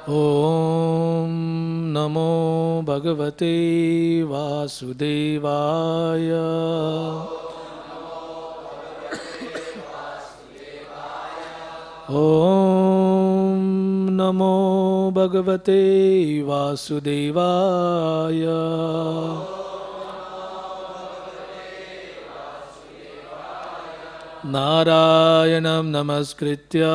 ॐ नमो भगवते वासुदेवाय। ॐ नमो भगवते वासुदेवाय। नारायणं नमस्कृत्य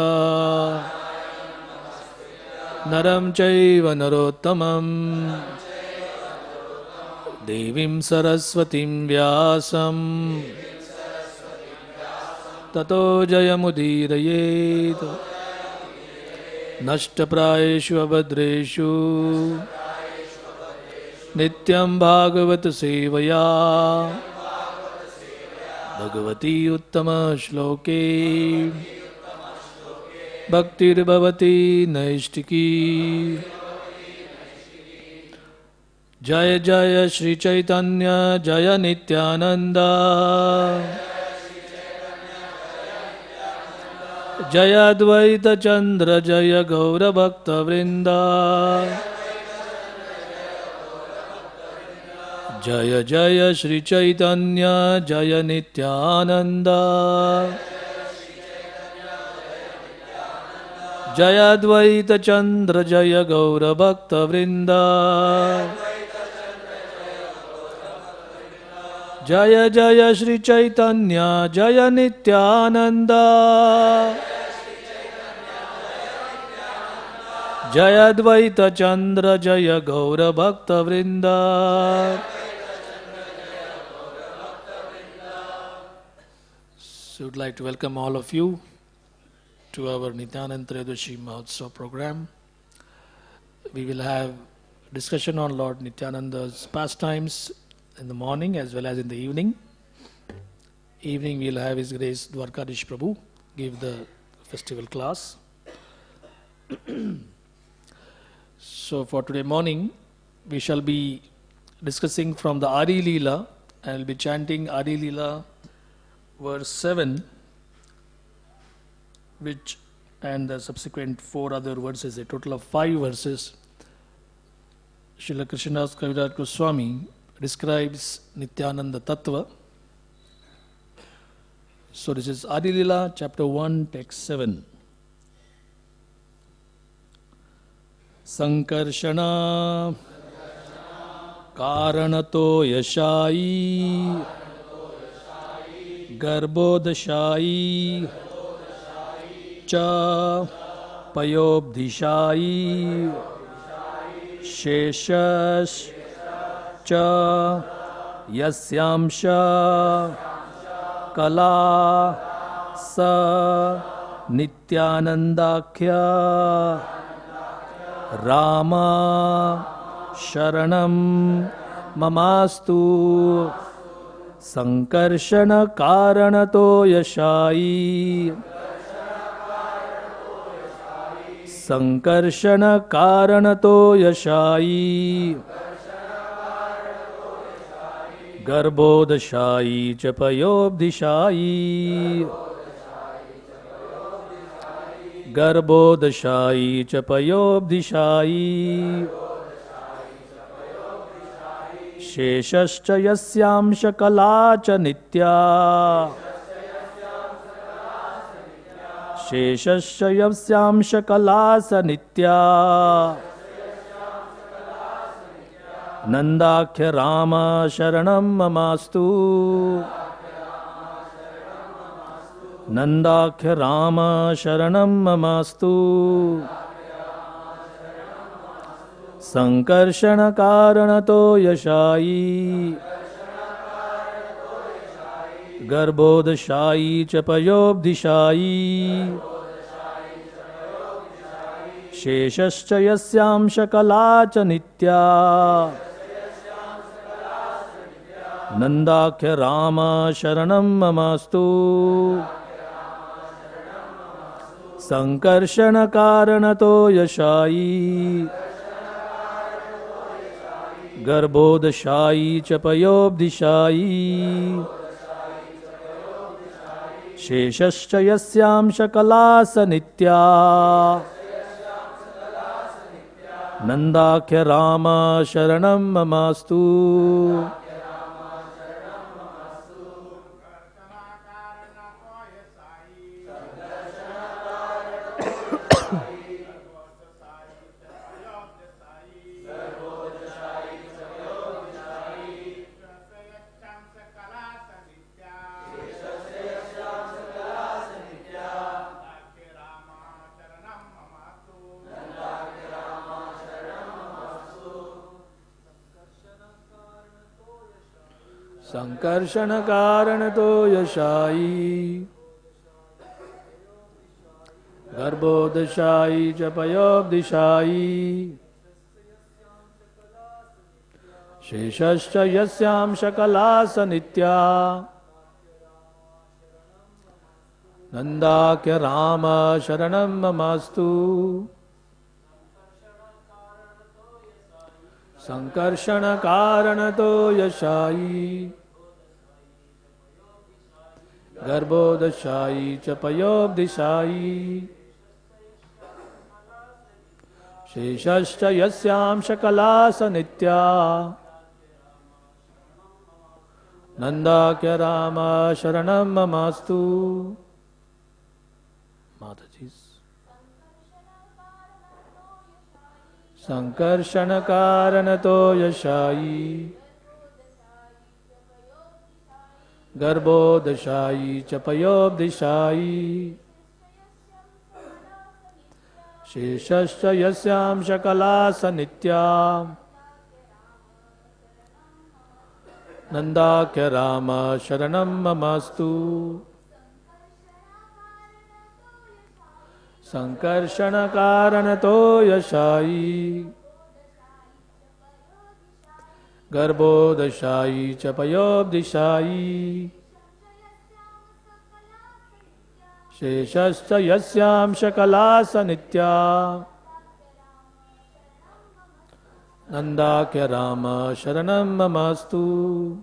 नरं चैव नरोत्तमं देवीं सरस्वतीं व्यासं ततो जयमुदीरयेत्। नष्टप्रायेषु अभद्रेषु नित्यं भागवत सेवया भगवती उत्तमश्लोके भक्तिर्भवति नैष्टिकी। जय जय श्री चैतन्य जय नित्यानंद जय अद्वैत चंद्र जय गौरभक्तवृंद। जय जय श्री चैतन्य जय नित्यानंद जय अद्वैत चंद्र जय गौरभक्तवृंद। जय जय श्री चैतन्य जय नित्यानंद जय अद्वैत चंद्र जय गौरभक्तवृंद। So I would like to welcome all of you to our Nityanand Trayodashi Mahotsav program. We will have discussion on Lord Nityananda's pastimes in the morning as well as in the evening. Evening we will have His Grace Dwarkadish Prabhu give the festival class. So for today morning we shall be discussing from the Adi Leela and I will be chanting Adi Leela verse 7, which and the subsequent 4 other verses, a total of 5 verses. Srila Krishnadas Kaviraj Goswami describes Nityananda Tattva. So this is Adi Leela, chapter 1, text 7. Sankarshana Karanato Yashai Garbhodashayi Cha Payobdhishayi Sheshas Cha Yasyamsha Kala Sa Nityanandakhya Rama Sharanam Mamastu Sankarshana Karanato Yashai Sankarshana Karanato Yashai Garbhodashayi Chapayobdhishayi Garbhodashayi Chapayobdhishayi Sheshascha Yasyamsha Kala Cha Nitya Sheshascha Yasyamsha Kala Sa Nitya Nandakhya Rama Sharanam Mamastu Nandakhya Rama Sharanam Mamastu Sankarshana Karanato Yashai Garbhodashayi Chapayobdhishayi Sheshascha Yasyamsha Kala Cha Nitya Nandakhya Rama Sharanam Mamastu Sankarshana Karanato Yashai Garbhodashayi Chapayobdhishayi Sheshascha Yasyamsha Kala Sa Nitya Nandakhya Rama Sharanam Mamastu. Sankarshana Karanato Yashai Garbhodashai Japayobdishai Sheshascha Yasyam Shakalasa Nitya Nandakya Rama Sharanam Mamastu Sankarshana Karanato Yashai Garbhodashai Chapayobdishai Sheshascha Yasyam Shakalasa Nitya Nandakya Rama Sharanam Mamastu. Mataji's Sankarshana Karanato Yashai Garbhodashai Chapayobdishai Sheshascha Yasyam Shakalasa Nitya Nandakya Rama Sharanam Mamastu. Sankarshana Karanato Yashai Garbhodashai Chapayobdishai Sheshascha Yasyam Shakalasa Nitya Nandakya Rama Sharanam Mamastu.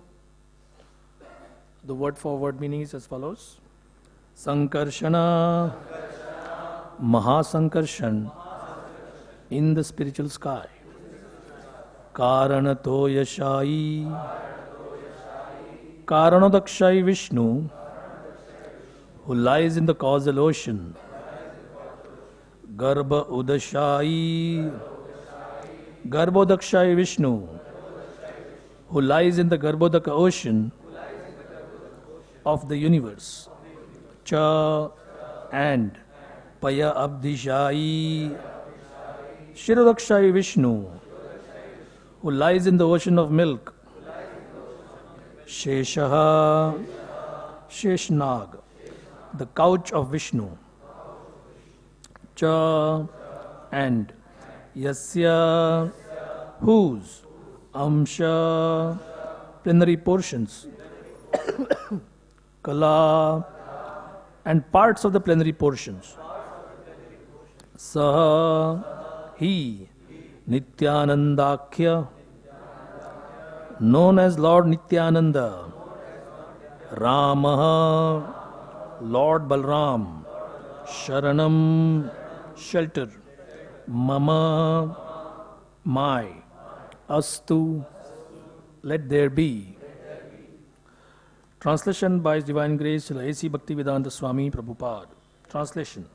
The word for word meaning is as follows. Sankarshana, Mahasankarshan in the spiritual sky. Karanato Yashai, Karanodakshai Vishnu, who lies in the causal ocean. Garbha Udashai, Garbhodakshai Vishnu, who lies in the Garbhodaka ocean of the universe. Cha and Paya Abdishai, Shirodakshai Vishnu, who lies in the ocean of milk. Sheshaha, Sheshnag, the couch of Vishnu. Cha and Yasya, whose Amsha, plenary portions. Kala, and parts of the plenary portions. Saha, he, Nityanandakhya, known as Lord Nityananda. Ramaha, Lord Balram. Sharanam, shelter. Mama, my. Astu, let there be. Translation by His Divine Grace Srila A.C. Bhaktivedanta Swami Prabhupada. Translation.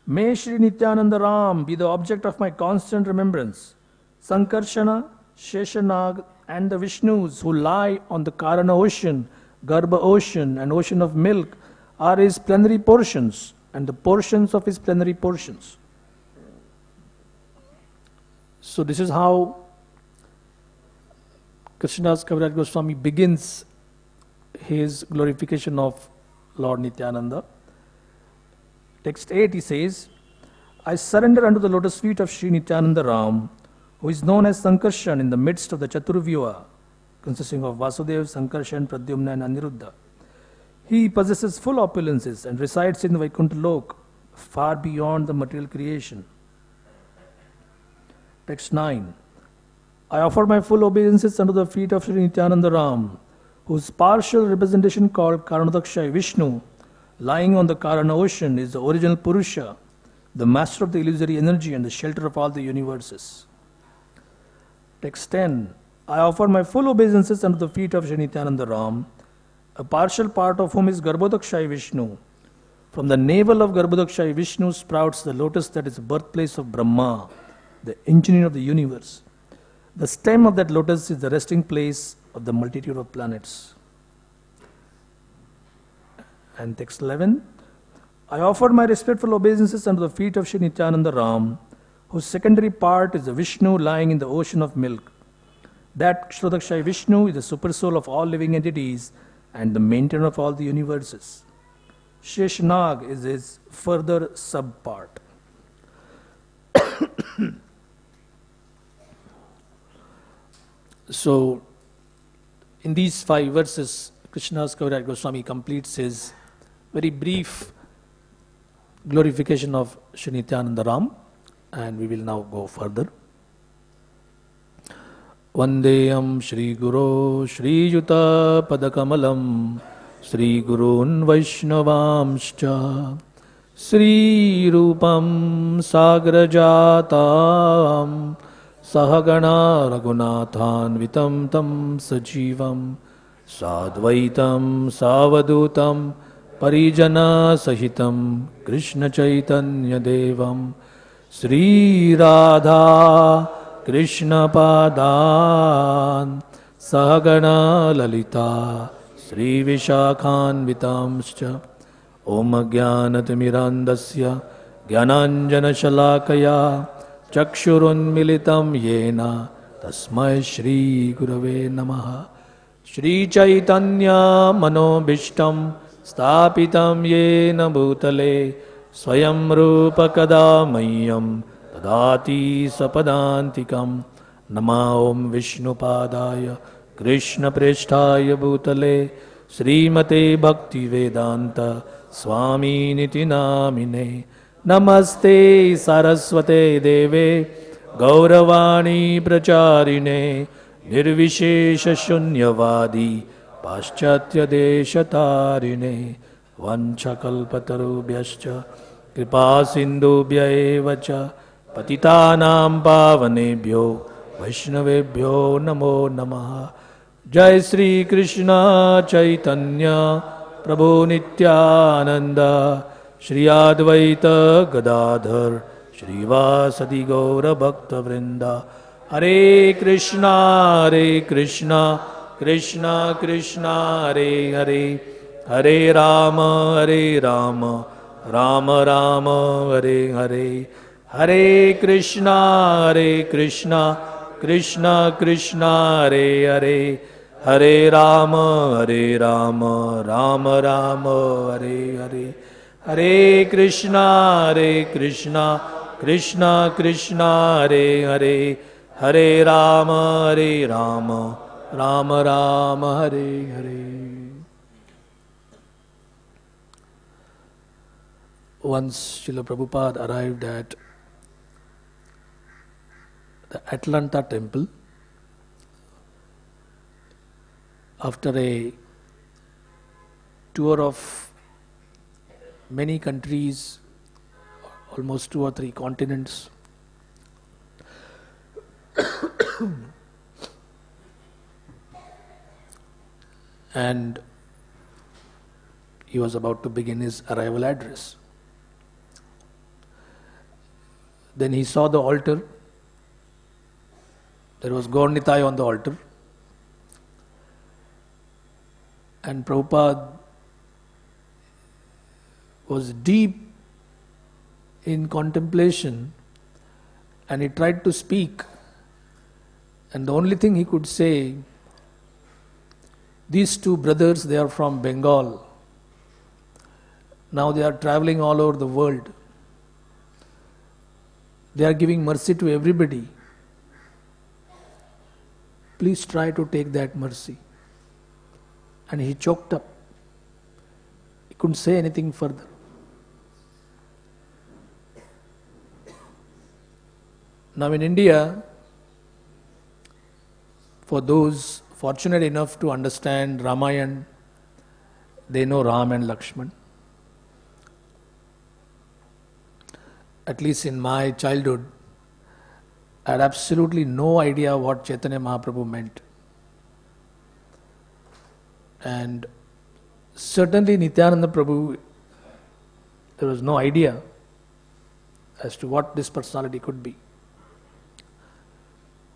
May Shri Nityananda Ram be the object of my constant remembrance. Sankarshana, Sheshanag and the Vishnus who lie on the Karana ocean, Garbha ocean and ocean of milk are his plenary portions and the portions of his plenary portions. So this is how Krishnadas Kaviraj Goswami begins his glorification of Lord Nityananda. Text 8 he says, I surrender unto the lotus feet of Sri Nityananda Ram, who is known as Sankarshan in the midst of the Chaturvyuha, consisting of Vasudev, Sankarshan, Pradyumna and Aniruddha. He possesses full opulences and resides in the Vaikuntha Lok, far beyond the material creation. Text 9. I offer my full obeisances unto the feet of Sri Nityananda Ram, whose partial representation called Karanodakshai Vishnu, lying on the Karana ocean, is the original Purusha, the master of the illusory energy and the shelter of all the universes. Text 10. I offer my full obeisances under the feet of Shri Nityananda Ram, a partial part of whom is Garbhodakshai Vishnu. From the navel of Garbhodakshai Vishnu sprouts the lotus that is the birthplace of Brahma, the engineer of the universe. The stem of that lotus is the resting place of the multitude of planets. And text 11. I offer my respectful obeisances under the feet of Shri Nityananda Ram, whose secondary part is the Vishnu lying in the ocean of milk. That Garbhodakshai Vishnu is the supersoul of all living entities and the maintainer of all the universes. Sheshnag is his further subpart. So, in these 5 verses, Krishnadas Kaviraj Goswami completes his very brief glorification of Shri Nityananda Ram, and we will now go further. Vandeyam Shri Guru Shri Yuta Padakamalam Shri Gurun Vaishnavamscha Shri Rupam Sagrajatam Sahagana Raghunathan Vitam Tam Sajivam Sadvaitam Savadutam Parijana Sahitam Krishna Chaitanya Devam Sri Radha Krishna Padan Sahagana Lalita Sri Vishakhan Vitamscha Om Jnanatimirandasya Jnananjana Shalakaya Chakshurun Militam Yena Tasmai Shri Gurave Namaha Shri Chaitanya Manobishtam Stapitam Yena Bhutale Swayam Rupa Kadamayam Tadati Sapadantikam Nama Om Vishnupadaya Krishna Presthaya Bhutale Srimate Bhakti Vedanta Swami Niti Namine Namaste Saraswate Deve Gauravani Pracharine Nirvishesha Shunyavadi Paschatya Deshatarine Vanchakalpatarubhyascha Kripa Sindhubhya evacha Patitanam Pavanebhyo Vaishnavebhyo Namo Namaha Jai Sri Krishna Chaitanya Prabhu Nityananda Shri Advaita Gadadhar Shri Vasadi Gaura Bhakta Vrinda Hare Krishna Krishna Krishna Hare Hare Hare Rama Rama Rama Hare Hare Hare Krishna Krishna Krishna Hare Hare Hare Rama Rama Rama Hare Hare Hare Krishna Krishna Krishna Hare Hare Hare Rama Rama Rama Hare Hare. Once Srila Prabhupada arrived at the Atlanta temple after a tour of many countries, almost 2 or 3 continents. And he was about to begin his arrival address. Then he saw the altar. There was Gaur Nitai on the altar. And Prabhupada was deep in contemplation, and he tried to speak. And the only thing he could say, these 2 brothers, they are from Bengal. Now they are traveling all over the world. They are giving mercy to everybody. Please try to take that mercy. And he choked up. He couldn't say anything further. Now in India, for those fortunate enough to understand Ramayana, they know Ram and Lakshman. at least in my childhood, I had absolutely no idea what Chaitanya Mahaprabhu meant. And certainly Nityananda Prabhu, there was no idea as to what this personality could be.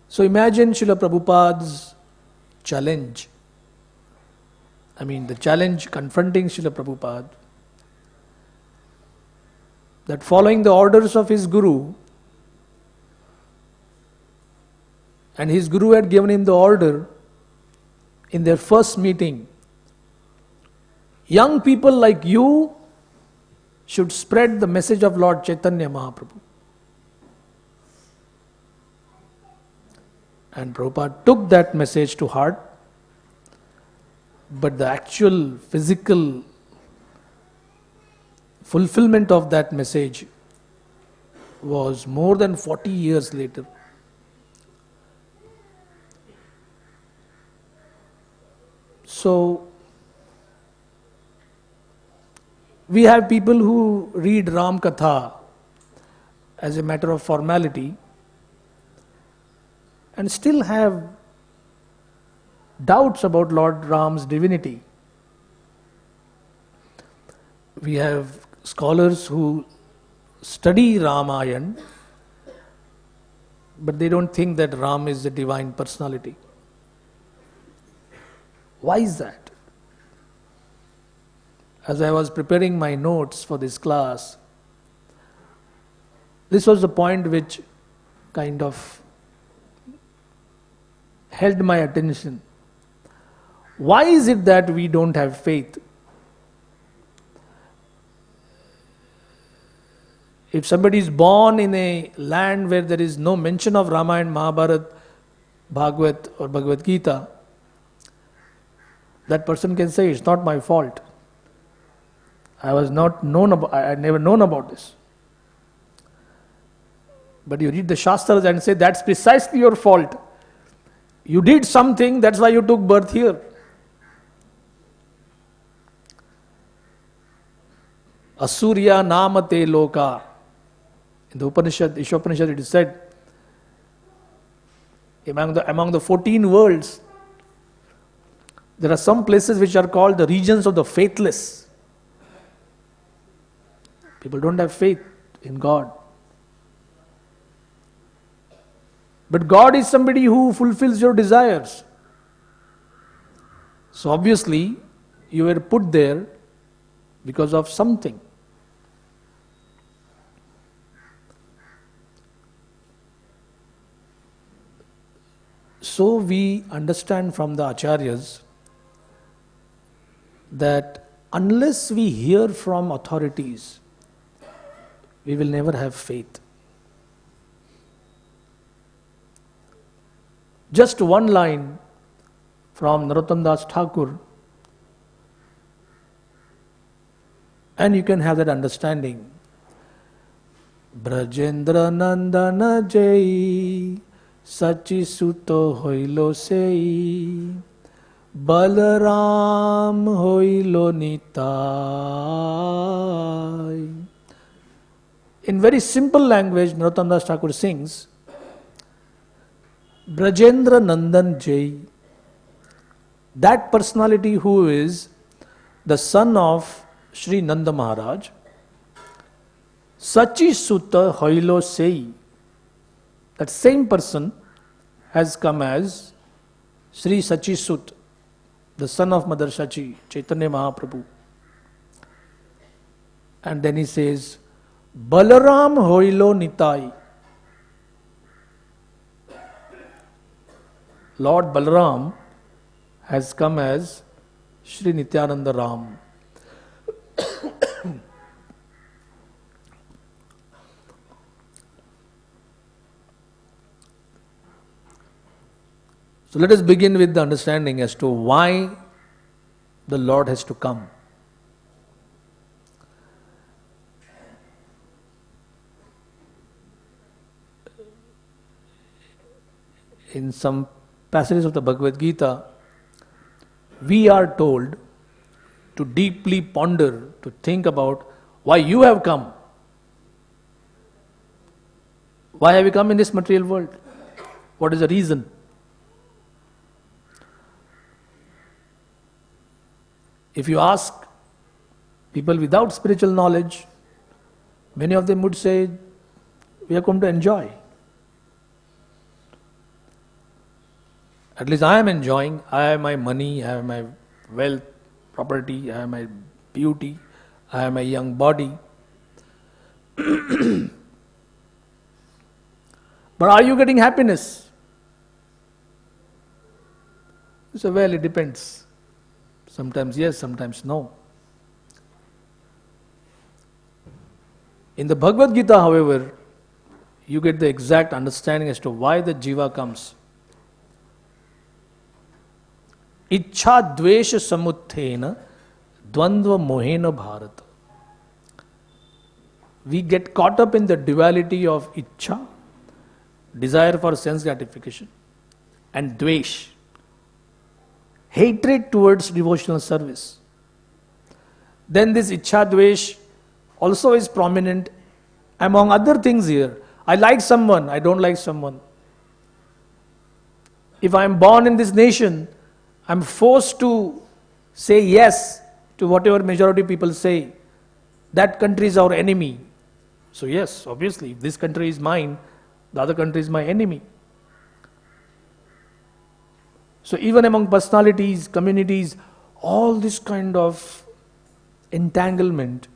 So imagine Srila Prabhupada's challenge. The challenge confronting Srila Prabhupada, that following the orders of his Guru, and his Guru had given him the order in their first meeting, young people like you should spread the message of Lord Chaitanya Mahaprabhu. And Prabhupada took that message to heart, but the actual physical fulfillment of that message was more than 40 years later. So, we have people who read Ram Katha as a matter of formality and still have doubts about Lord Ram's divinity. We have scholars who study Ramayana, but they don't think that Ram is a divine personality. Why is that? As I was preparing my notes for this class, this was the point which kind of held my attention. Why is it that we don't have faith? If somebody is born in a land where there is no mention of Ramayana, Mahabharata, Bhagavad or Bhagavad Gita, that person can say, it's not my fault. I had never known about this. But you read the Shastras and say, that's precisely your fault. You did something, that's why you took birth here. Asurya namate loka. In the Upanishad, Ishopanishad, it is said, among the 14 worlds, there are some places which are called the regions of the faithless. People don't have faith in God. But God is somebody who fulfills your desires. So obviously, you were put there because of something. So we understand from the Acharyas that unless we hear from authorities, we will never have faith. Just one line from Narottam Das Thakur, and you can have that understanding. Brajendra Nandana Jai Sachi Suto Hoilo Sei Balaram Hoilo Nitai. In very simple language, Narottam Das Thakur sings, Brajendra Nandan Jai, that personality who is the son of Sri Nanda Maharaj, Sachi Sutta Hoilo Sei, that same person has come as Sri Sachi Sut, the son of Mother Sachi, Chaitanya Mahaprabhu. And then he says, Balaram Hoilo Nitai. Lord Balaram has come as Sri Nityananda Ram. So let us begin with the understanding as to why the Lord has to come. In some passages of the Bhagavad Gita, we are told to deeply ponder, to think about why you have come. Why have we come in this material world? What is the reason? If you ask people without spiritual knowledge, many of them would say, we have come to enjoy. At least I am enjoying. I have my money, I have my wealth, property, I have my beauty, I have my young body. But are you getting happiness? So, well, it depends. Sometimes yes, sometimes no. In the Bhagavad Gita, however, you get the exact understanding as to why the jiva comes. Ichha dvesha samuthena dvandva mohena bharata. We get caught up in the duality of ichha, desire for sense gratification, and dvesh, hatred towards devotional service. Then this ichha dvesh also is prominent among other things here. I like someone, I don't like someone. If I am born in this nation, I am forced to say yes to whatever majority people say. That country is our enemy. So yes, obviously, if this country is mine, the other country is my enemy. So even among personalities, communities, all this kind of entanglement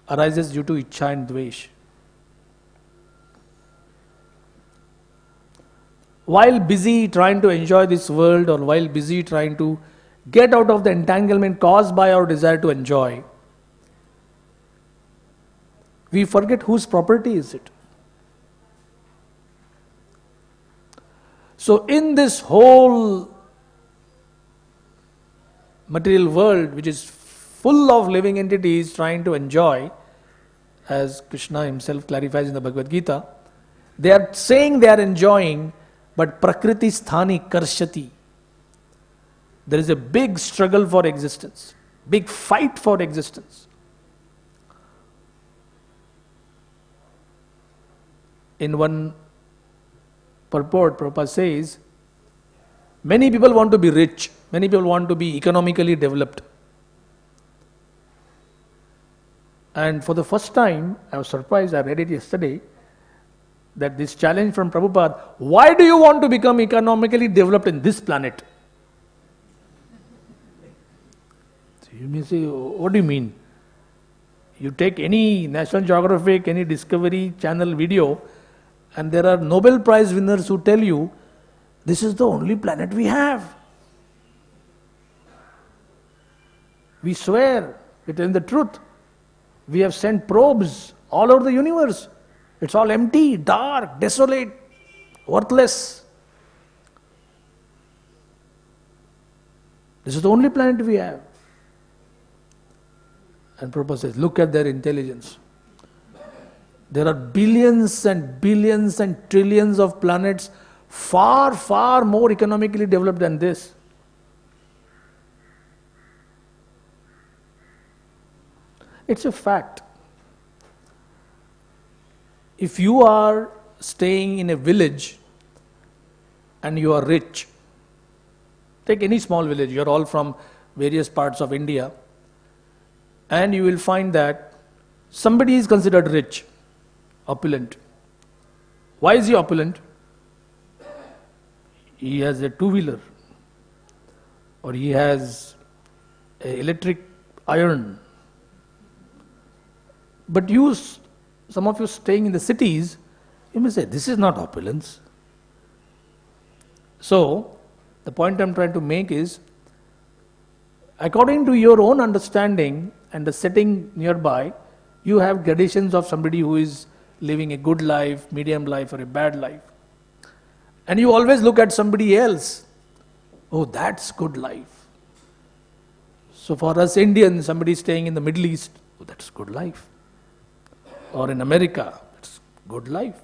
arises due to ichha and dvesh. While busy trying to enjoy this world, or while busy trying to get out of the entanglement caused by our desire to enjoy, we forget whose property is it. So in this whole material world, which is full of living entities trying to enjoy, as Krishna himself clarifies in the Bhagavad Gita, they are saying they are enjoying, but prakriti sthani karshati. There is a big struggle for existence, big fight for existence. In one purport, Prabhupada says, many people want to be rich, many people want to be economically developed. And for the first time, I was surprised, I read it yesterday, that this challenge from Prabhupada, why do you want to become economically developed in this planet? So you may say, what do you mean? You take any National Geographic, any Discovery Channel video, and there are Nobel Prize winners who tell you, this is the only planet we have. We swear, we tell the truth. We have sent probes all over the universe. It's all empty, dark, desolate, worthless. This is the only planet we have. And Prabhupada says, look at their intelligence. There are billions and billions and trillions of planets far, far more economically developed than this. It's a fact. If you are staying in a village and you are rich, take any small village, you are all from various parts of India, and you will find that somebody is considered rich, opulent. Why is he opulent? He has a two-wheeler, or he has an electric iron. But you, some of you staying in the cities, you may say, this is not opulence. So, the point I'm trying to make is, according to your own understanding and the setting nearby, you have gradations of somebody who is living a good life, medium life, or a bad life. And you always look at somebody else. Oh, that's good life. So for us Indians, somebody staying in the Middle East, oh, that's good life. Or in America, it's good life.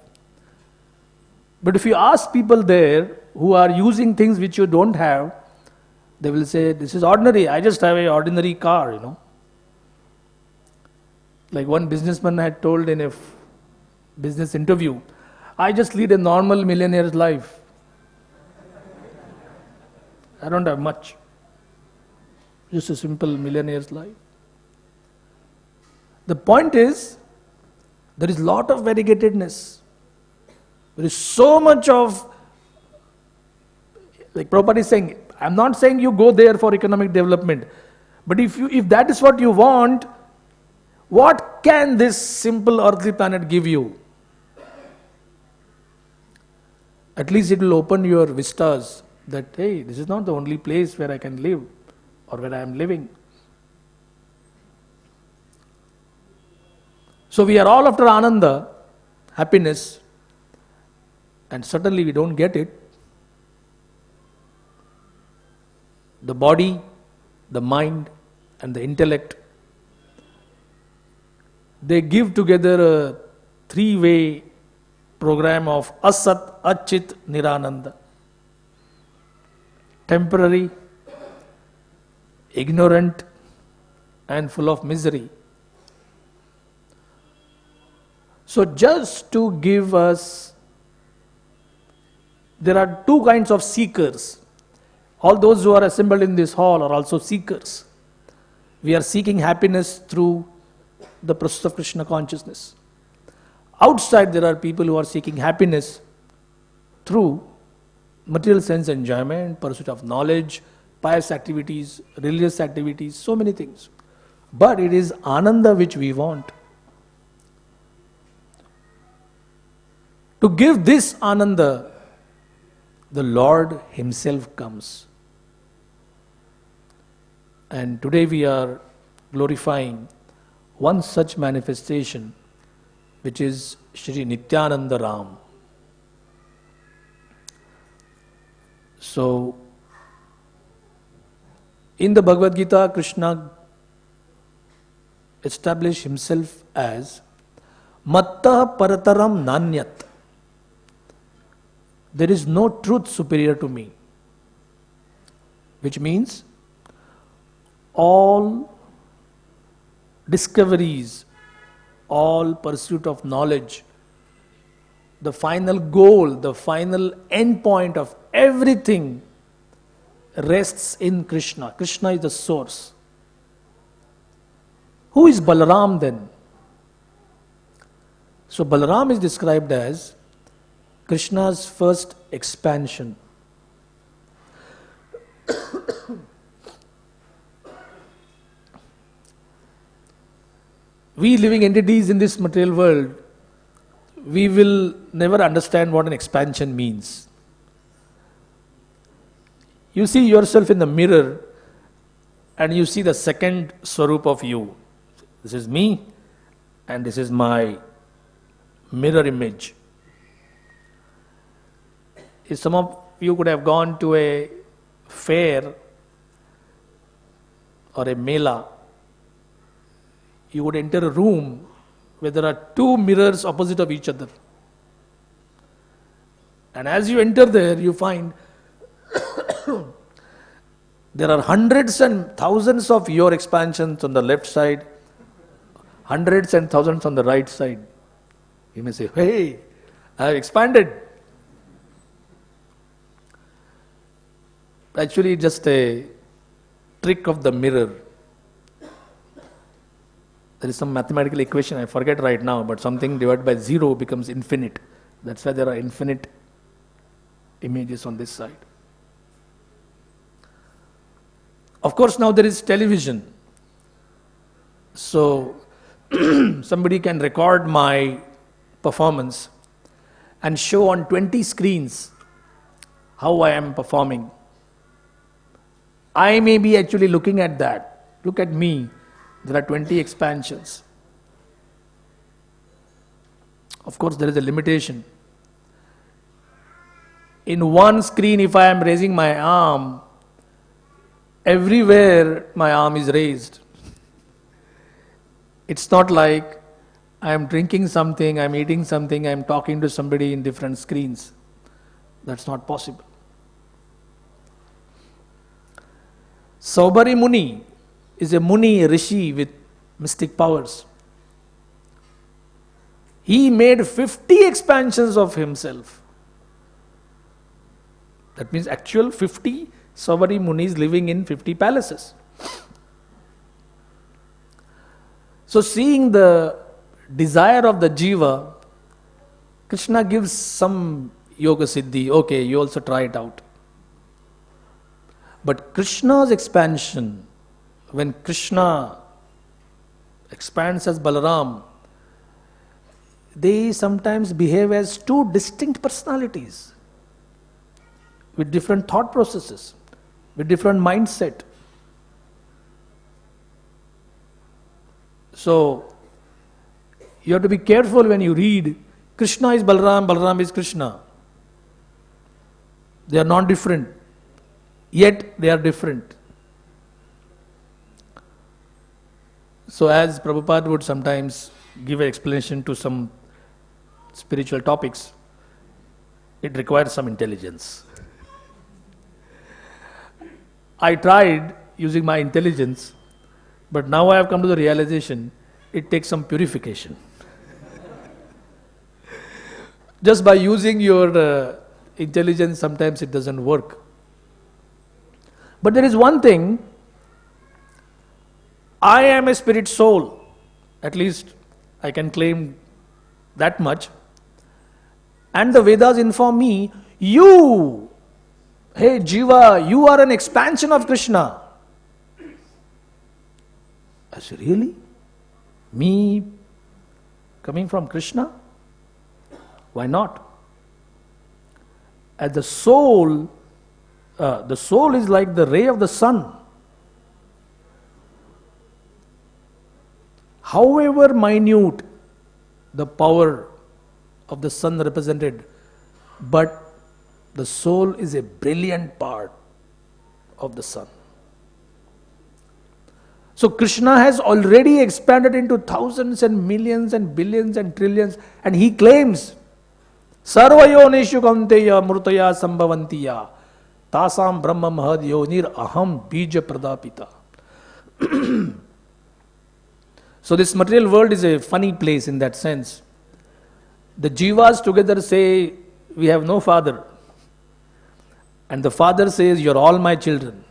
But if you ask people there who are using things which you don't have, they will say, this is ordinary, I just have an ordinary car, you know. Like one businessman had told in a business interview, I just lead a normal millionaire's life. I don't have much. Just a simple millionaire's life. The point is, there is a lot of variegatedness. There is so much of, like Prabhupada is saying, I'm not saying you go there for economic development, but if that is what you want, what can this simple earthly planet give you? At least it will open your vistas that, hey, this is not the only place where I can live or where I am living. So we are all after Ananda, happiness, and certainly we don't get it. The body, the mind, and the intellect, they give together a three-way program of Asat, Achit, Nirananda. Temporary, ignorant, and full of misery. So just to give us, there are two kinds of seekers. All those who are assembled in this hall are also seekers. We are seeking happiness through the process of Krishna consciousness. Outside there are people who are seeking happiness through material sense enjoyment, pursuit of knowledge, pious activities, religious activities, so many things. But it is Ananda which we want. To give this Ananda, the Lord Himself comes. And today we are glorifying one such manifestation, which is Shri Nityananda Ram. So, in the Bhagavad Gita, Krishna established Himself as Matta Parataram Nanyat. There is no truth superior to me. Which means all discoveries, all pursuit of knowledge, the final goal, the final end point of everything rests in Krishna. Krishna is the source. Who is Balaram then? So Balaram is described as Krishna's first expansion. We living entities in this material world, we will never understand what an expansion means. You see yourself in the mirror and you see the second swarup of you. This is me and this is my mirror image. If some of you could have gone to a fair or a mela, you would enter a room where there are two mirrors opposite of each other. And as you enter there, you find there are hundreds and thousands of your expansions on the left side, hundreds and thousands on the right side. You may say, hey, I have expanded. Actually, just a trick of the mirror. There is some mathematical equation, I forget right now, but something divided by 0 becomes infinite. That's why there are infinite images on this side. Of course, now there is television. So, somebody can record my performance and show on 20 screens how I am performing. I may be actually looking at that. Look at me. There are 20 expansions. Of course, there is a limitation. In one screen, if I am raising my arm, everywhere my arm is raised. It's not like I am drinking something, I am eating something, I am talking to somebody in different screens. That's not possible. Saubari Muni is a Muni, a Rishi with mystic powers. He made 50 expansions of himself. That means actual 50 Savari Munis living in 50 palaces. So seeing the desire of the jiva, Krishna gives some yoga siddhi. Okay, you also try it out. But Krishna's expansion, when Krishna expands as Balaram, they sometimes behave as two distinct personalities with different thought processes, with different mindset. So, you have to be careful when you read Krishna is Balaram, Balaram is Krishna. They are not different, yet they are different. So as Prabhupada would sometimes give an explanation to some spiritual topics, it requires some intelligence. I tried using my intelligence, but now I have come to the realization it takes some purification. Just by using your intelligence, sometimes it doesn't work. But there is one thing, I am a spirit soul, at least I can claim that much. And the Vedas inform me, you, hey Jiva, you are an expansion of Krishna. I said, really? Me coming from Krishna? Why not? As the soul is like the ray of the sun. However minute the power of the sun represented, but the soul is a brilliant part of the sun. So Krishna has already expanded into thousands and millions and billions and trillions, and he claims, Sarvayoneshu Kaunteya Murtaya Sambhavantiya Tasam Brahma Mahad Yonir Aham Bija Pradapita. So this material world is a funny place in that sense. The jivas together say, we have no father. And the father says, you're all my children.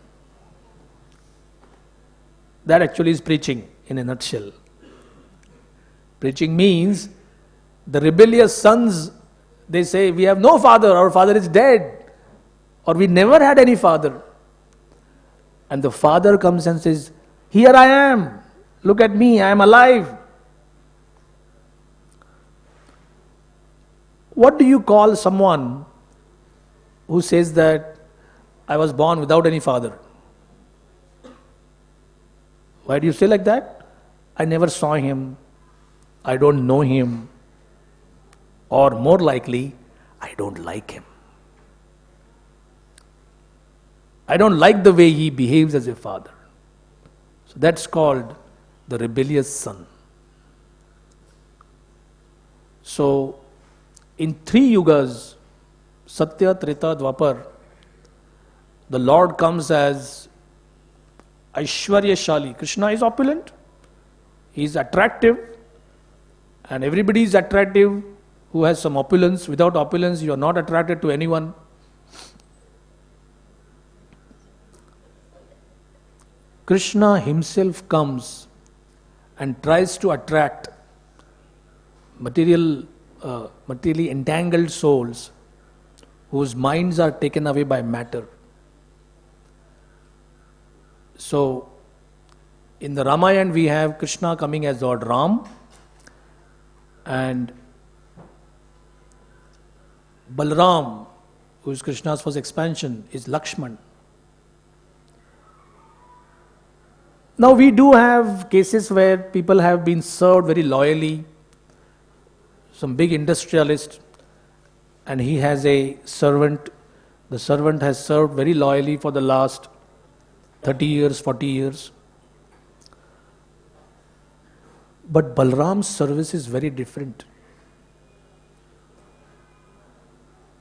That actually is preaching in a nutshell. Preaching means the rebellious sons, they say, we have no father, our father is dead. Or we never had any father. And the father comes and says, here I am. Look at me, I am alive. What do you call someone who says that I was born without any father? Why do you say like that? I never saw him, I don't know him, or more likely, I don't like him. I don't like the way he behaves as a father. So that's called the rebellious son. So, in 3 yugas, Satya, Treta, Dwapar, the Lord comes as Aishwaryashali. Krishna is opulent, he is attractive, and everybody is attractive who has some opulence. Without opulence, you are not attracted to anyone. Krishna himself comes and tries to attract materially entangled souls whose minds are taken away by matter. So, in the Ramayana we have Krishna coming as Lord Ram, and Balaram, who is Krishna's first expansion, is Lakshman. Now we do have cases where people have been served very loyally. Some big industrialist, and he has a servant. The servant has served very loyally for the last 30 years, 40 years. But Balram's service is very different.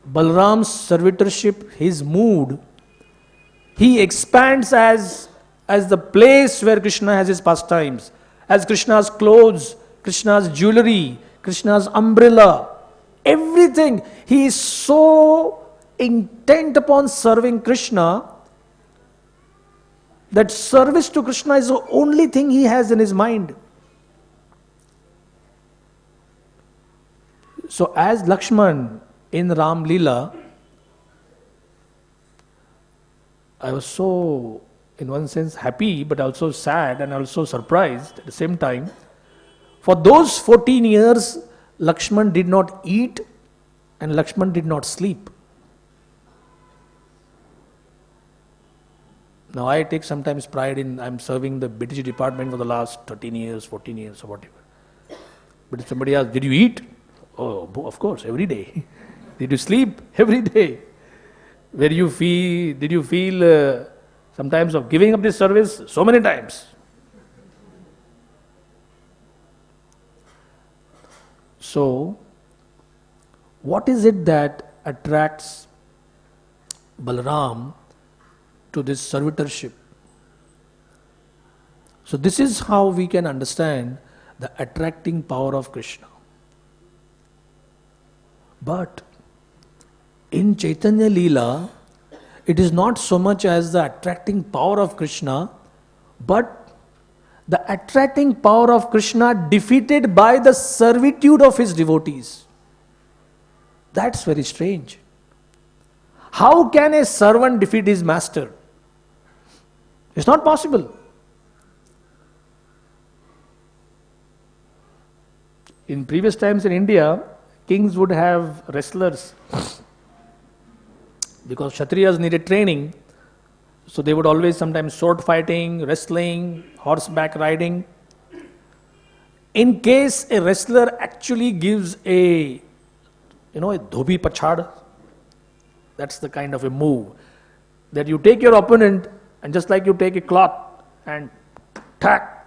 Balram's servitorship, his mood, he expands as the place where Krishna has his pastimes, as Krishna's clothes, Krishna's jewelry, Krishna's umbrella, everything. He is so intent upon serving Krishna that service to Krishna is the only thing he has in his mind. So as Lakshman in Ram Leela, I was so, in one sense, happy, but also sad and also surprised at the same time. For those 14 years, Lakshman did not eat and Lakshman did not sleep. Now I take sometimes pride in, I'm serving the BTG department for the last 13 years, 14 years or whatever. But if somebody asks, did you eat? Oh, of course, every day. Did you sleep? Every day. Did you feel sometimes of giving up this service? So many times. So, what is it that attracts Balaram to this servitorship? So this is how we can understand the attracting power of Krishna. But in Chaitanya Leela, it is not so much as the attracting power of Krishna, but the attracting power of Krishna defeated by the servitude of his devotees. That's very strange. How can a servant defeat his master? It's not possible. In previous times in India, kings would have wrestlers because Kshatriyas needed training. So they would always sometimes sword fighting, wrestling, horseback riding. In case a wrestler actually gives a dhobi pachad, that's the kind of a move that you take your opponent and just like you take a cloth and tack.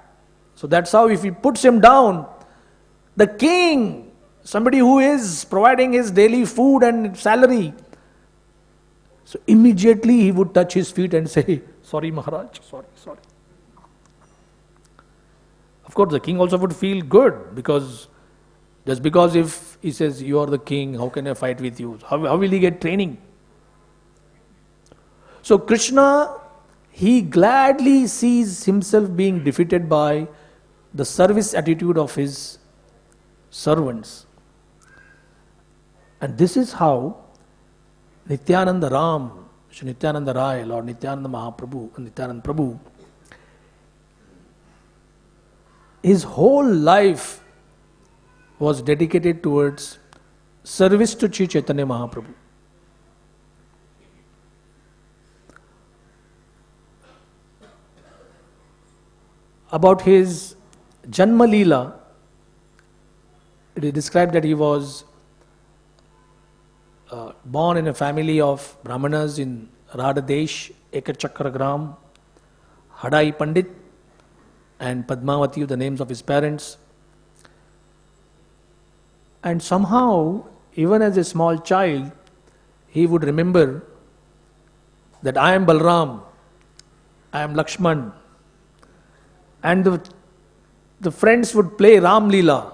So that's how if he puts him down, the king, somebody who is providing his daily food and salary, so immediately he would touch his feet and say, sorry Maharaj, sorry. Of course the king also would feel good because just because if he says you are the king, how can I fight with you? How will he get training? So Krishna, he gladly sees himself being defeated by the service attitude of his servants. And this is how Nityananda Ram, Shri Nityananda Rai, Lord Nityananda Mahaprabhu, Nityananda Prabhu, his whole life was dedicated towards service to Sri Chaitanya Mahaprabhu. About his Janma Leela, it is described that he was born in a family of Brahmanas in Radha Desh, Ekachakragram, Hadai Pandit and Padmavati, the names of his parents. And somehow, even as a small child, he would remember that I am Balram, I am Lakshman. And the friends would play Ram Leela.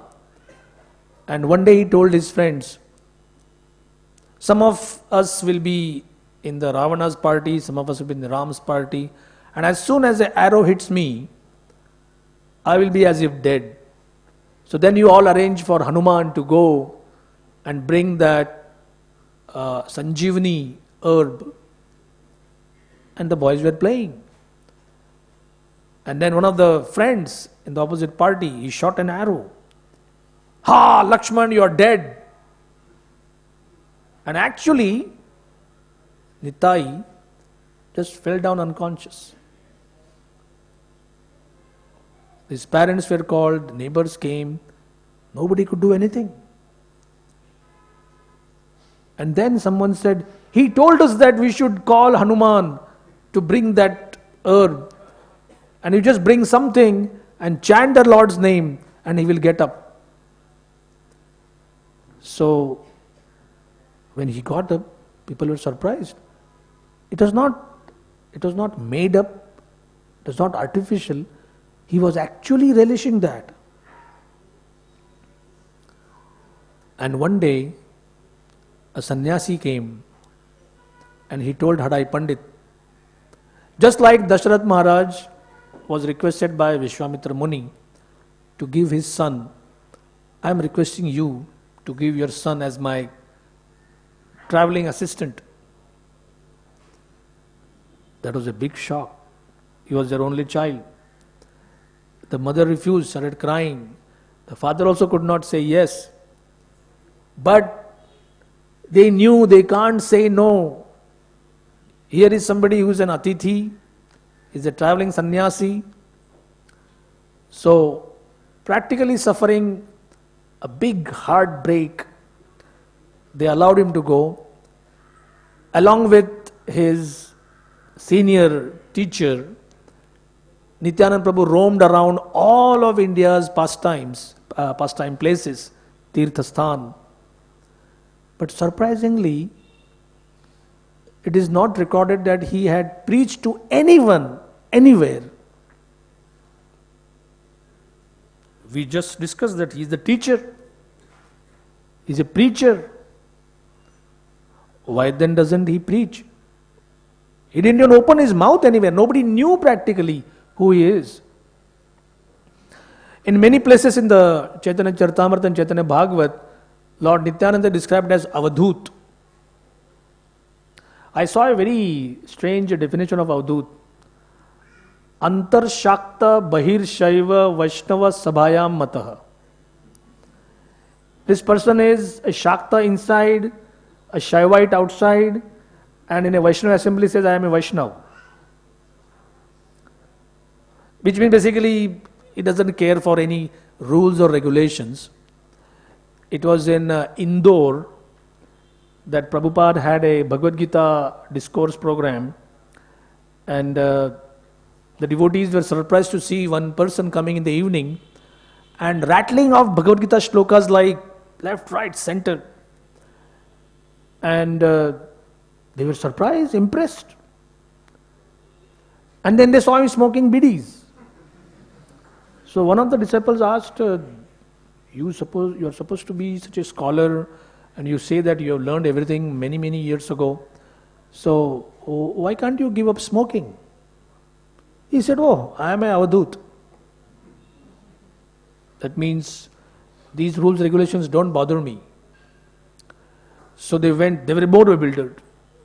And one day he told his friends, some of us will be in the Ravana's party, some of us will be in the Ram's party. And as soon as the arrow hits me, I will be as if dead. So then you all arrange for Hanuman to go and bring that Sanjeevani herb. And the boys were playing. And then one of the friends in the opposite party, he shot an arrow. Ha, Lakshman, you are dead. And actually, Nitai just fell down unconscious. His parents were called, neighbors came, nobody could do anything. And then someone said, he told us that we should call Hanuman to bring that herb. And you just bring something and chant the Lord's name and he will get up. So, when he got up, people were surprised. It was not made up, it was not artificial. He was actually relishing that. And one day, a sannyasi came and he told Hadai Pandit, just like Dasharath Maharaj was requested by Vishwamitra Muni to give his son, I am requesting you to give your son as my traveling assistant. That was a big shock. He was their only child. The mother refused, started crying. The father also could not say yes. But they knew they can't say no. Here is somebody who is an atithi, is a traveling sannyasi. So, practically suffering a big heartbreak, they allowed him to go. Along with his senior teacher, Nityanand Prabhu roamed around all of India's pastime places, Tirthasthan. But surprisingly, it is not recorded that he had preached to anyone, anywhere. We just discussed that he is the teacher, he is a preacher. Why then doesn't he preach? He didn't even open his mouth anywhere. Nobody knew practically who he is. In many places in the Chaitanya Charitamrita and Chaitanya Bhagavat, Lord Nityananda described as Avadhut. I saw a very strange definition of Avadhut. Antar Shakta Bahir Shaiva Vaishnava Sabhayam Mataha. This person is a Shakta inside, a Shaivite outside, and in a Vaishnava assembly says, I am a Vaishnava. Which means basically, he doesn't care for any rules or regulations. It was in Indore that Prabhupada had a Bhagavad Gita discourse program, and the devotees were surprised to see one person coming in the evening and rattling off Bhagavad Gita shlokas like left, right, center. And they were surprised, impressed. And then they saw him smoking bidis. So one of the disciples asked, you are supposed to be such a scholar, and you say that you have learned everything many, many years ago. So why can't you give up smoking? He said, oh, I am a avadhut. That means these rules, regulations don't bother me. So they were more bewildered.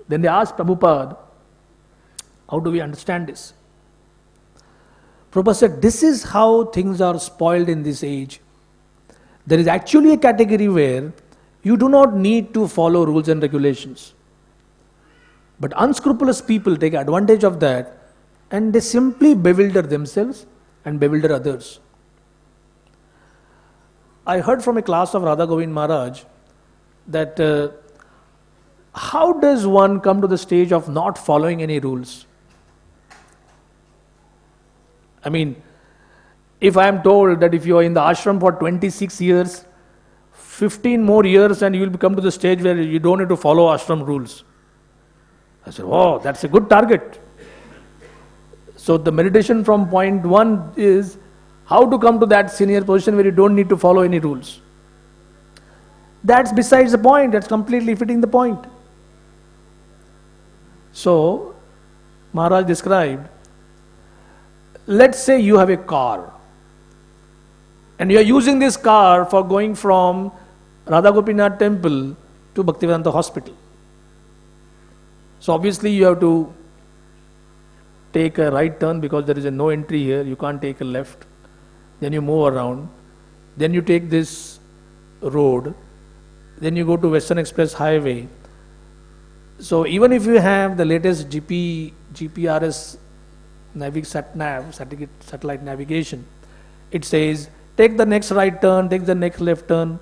Then they asked Prabhupada, how do we understand this? Prabhupada said, this is how things are spoiled in this age. There is actually a category where you do not need to follow rules and regulations. But unscrupulous people take advantage of that, and they simply bewilder themselves and bewilder others. I heard from a class of Radha Govind Maharaj that how does one come to the stage of not following any rules? I mean, if I am told that if you are in the ashram for 26 years, 15 more years and you will come to the stage where you don't need to follow ashram rules. I said, oh, that's a good target. So the meditation from point 1 is how to come to that senior position where you don't need to follow any rules. That's besides the point, that's completely fitting the point. So, Maharaj described, let's say you have a car and you are using this car for going from Radha Gopinath temple to Bhaktivedanta hospital. So obviously you have to take a right turn because there is a no entry here, you can't take a left. Then you move around, then you take this road, then you go to Western Express Highway. So even if you have the latest GPRS satellite navigation, it says take the next right turn, take the next left turn.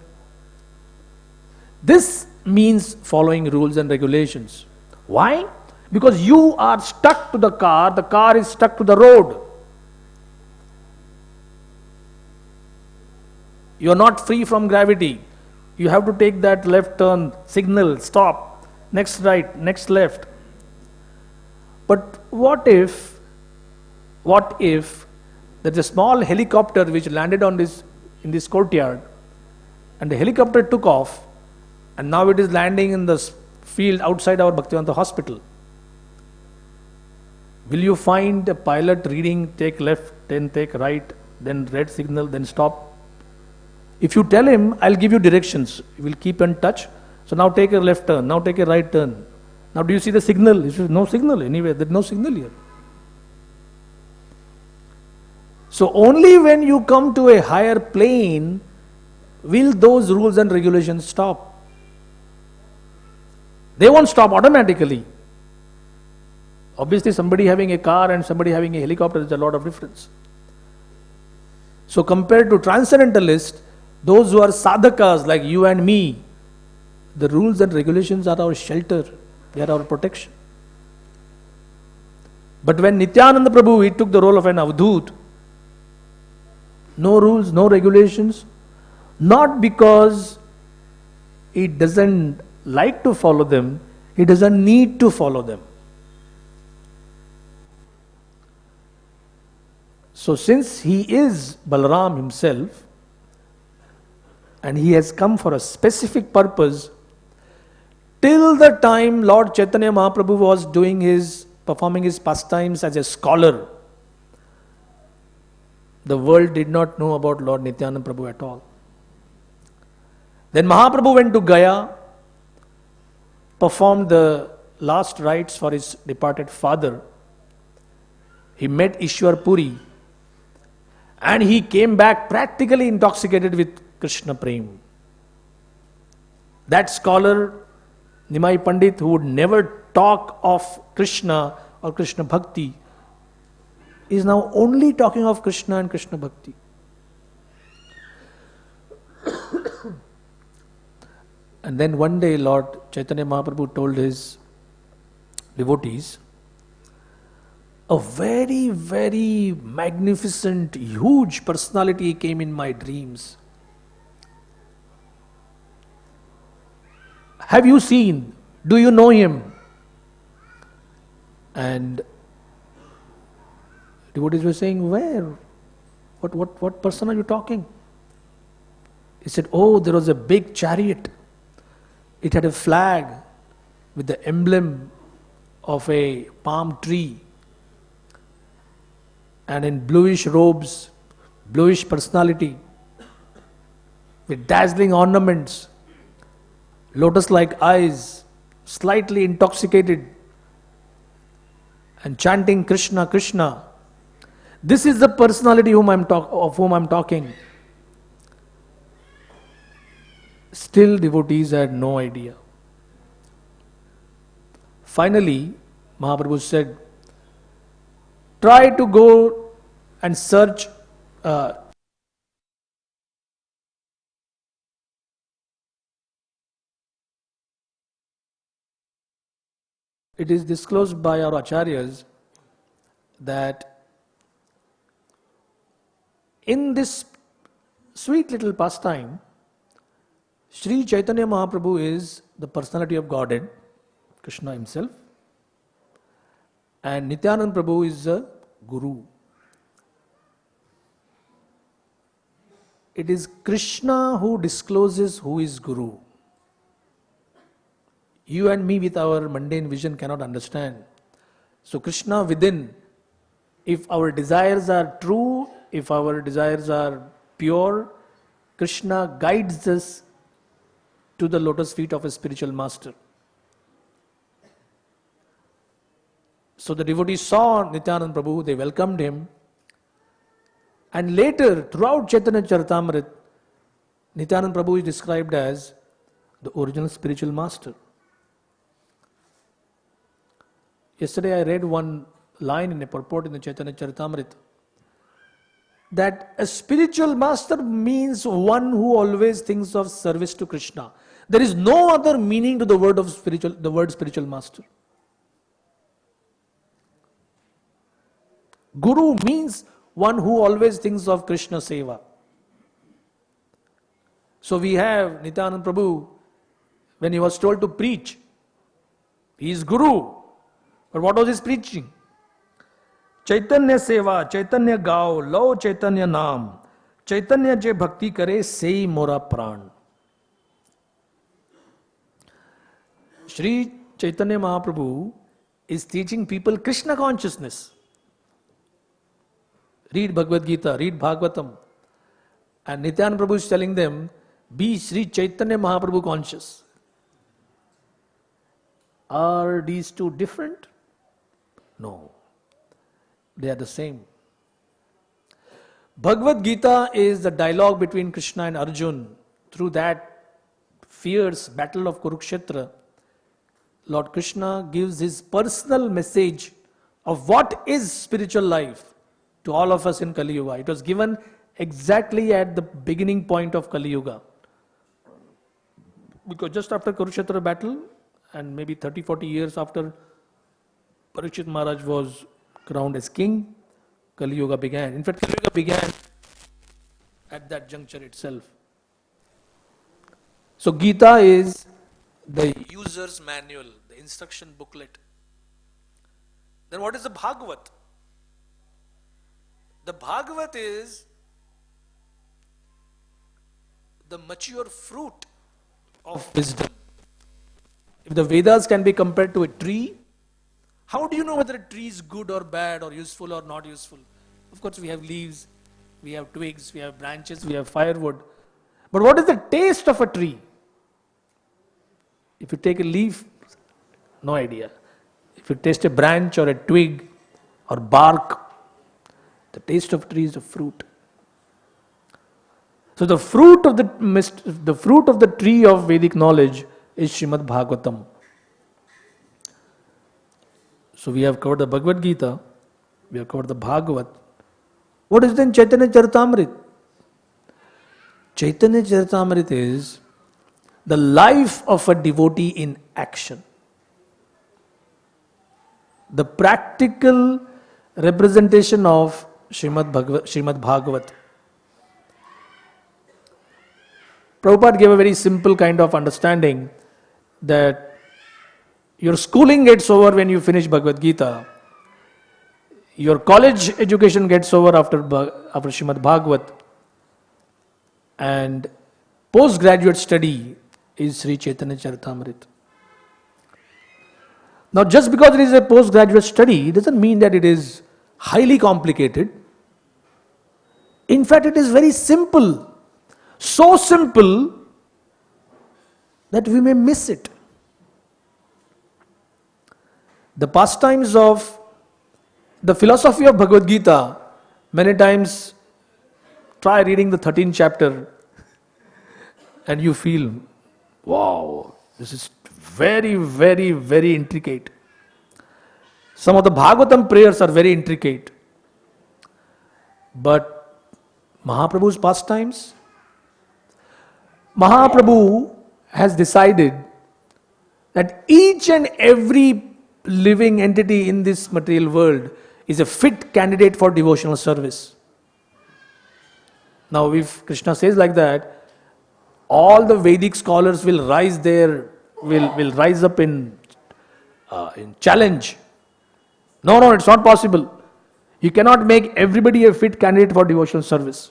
This means following rules and regulations. Why? Because you are stuck to the car is stuck to the road. You are not free from gravity. You have to take that left turn, signal, stop, next right, next left. But what if there's a small helicopter which landed in this courtyard and the helicopter took off, and now it is landing in the field outside our Bhaktivedanta hospital, will you find a pilot reading take left, then take right, then red signal, then stop? If you tell him, I'll give you directions, he will keep in touch. So now take a left turn, now take a right turn. Now do you see the signal? He says, no signal anyway, there's no signal here. So only when you come to a higher plane will those rules and regulations stop. They won't stop automatically. Obviously somebody having a car and somebody having a helicopter is a lot of difference. So compared to transcendentalists, those who are sadhakas like you and me, the rules and regulations are our shelter, they are our protection. But when Nityanand Prabhu, he took the role of an avadhut, no rules, no regulations, not because he doesn't like to follow them, he doesn't need to follow them. So since he is Balaram himself, and he has come for a specific purpose, till the time Lord Chaitanya Mahaprabhu was performing his pastimes as a scholar, the world did not know about Lord Nityanand Prabhu at all. Then Mahaprabhu went to Gaya, performed the last rites for his departed father. He met Ishwar Puri, and he came back practically intoxicated with Krishna Prem. That scholar, Nimai Pandit, who would never talk of Krishna or Krishna Bhakti, is now only talking of Krishna and Krishna Bhakti. And then one day Lord Chaitanya Mahaprabhu told his devotees, a very, very magnificent, huge personality came in my dreams. Have you seen? Do you know him? And devotees were saying, where? What person are you talking? He said, oh, there was a big chariot. It had a flag with the emblem of a palm tree. And in bluish robes, bluish personality, with dazzling ornaments, lotus-like eyes, slightly intoxicated, and chanting Krishna, Krishna. This is the personality of whom I'm talking. Still devotees had no idea. Finally, Mahaprabhu said, try to go and search it is disclosed by our acharyas that in this sweet little pastime, Sri Chaitanya Mahaprabhu is the personality of Godhead, Krishna himself, and Nityanand Prabhu is a Guru. It is Krishna who discloses who is Guru. You and me with our mundane vision cannot understand. So Krishna within, if our desires are true, if our desires are pure, Krishna guides us to the lotus feet of a spiritual master. So the devotees saw Nityanand Prabhu, they welcomed him, and later throughout Chaitanya Charitamrita, Nityanand Prabhu is described as the original spiritual master. Yesterday I read one line in a purport in the Chaitanya Charitamrita that a spiritual master means one who always thinks of service to Krishna. There is no other meaning to the word spiritual master. Guru means one who always thinks of Krishna Seva. So we have Nityanand Prabhu, when he was told to preach, he is Guru. But what was his preaching? Chaitanya Seva, Chaitanya Gao, Lau Chaitanya Naam, Chaitanya Je Bhakti Kare, Sei Mora Pran. Sri Chaitanya Mahaprabhu is teaching people Krishna consciousness. Read Bhagavad Gita, read Bhagavatam. And Nityanand Prabhu is telling them, be Sri Chaitanya Mahaprabhu conscious. Are these two different? No. They are the same. Bhagavad Gita is the dialogue between Krishna and Arjun. Through that fierce battle of Kurukshetra, Lord Krishna gives his personal message of what is spiritual life to all of us in Kali Yuga. It was given exactly at the beginning point of Kali Yuga. Because just after Kurukshetra battle, and maybe 30-40 years after Parikshit Maharaj was crowned as king, Kali Yuga began. In fact, Kali Yuga began at that juncture itself. So Gita is the user's manual, the instruction booklet. Then what is the Bhagavat? The Bhagavat is the mature fruit of wisdom. If the Vedas can be compared to a tree, how do you know whether a tree is good or bad or useful or not useful? Of course, we have leaves, we have twigs, we have branches, we have firewood. But what is the taste of a tree? If you take a leaf, no idea. If you taste a branch or a twig or bark, the taste of tree is the fruit. So the fruit of the tree of Vedic knowledge is Srimad Bhagavatam. So we have covered the Bhagavad Gita, we have covered the Bhagavat. What is then Chaitanya Charitamrita? Chaitanya Charitamrita is the life of a devotee in action. The practical representation of Srimad Bhagavat. Prabhupada gave a very simple kind of understanding that your schooling gets over when you finish Bhagavad Gita. Your college education gets over after Srimad Bhagavat. And postgraduate study is Sri Chaitanya Charitamrita. Now, just because it is a postgraduate study doesn't mean that it is highly complicated. In fact, it is very simple. So simple that we may miss it. The pastimes of the philosophy of Bhagavad Gita, many times try reading the 13th chapter and you feel, wow, this is very, very, very intricate. Some of the Bhagavatam prayers are very intricate. But Mahaprabhu's pastimes, Mahaprabhu has decided that each and every living entity in this material world is a fit candidate for devotional service. Now, if Krishna says like that, all the Vedic scholars will rise up in challenge. No, it's not possible. You cannot make everybody a fit candidate for devotional service.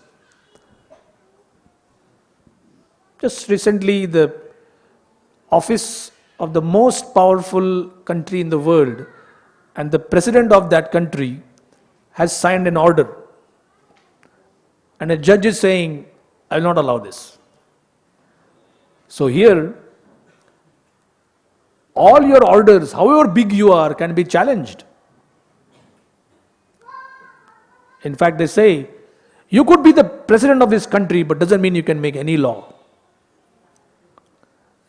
Just recently, the office of the most powerful country in the world and the president of that country has signed an order. And a judge is saying, I will not allow this. So here, all your orders, however big you are, can be challenged. In fact, they say, you could be the president of this country, but doesn't mean you can make any law.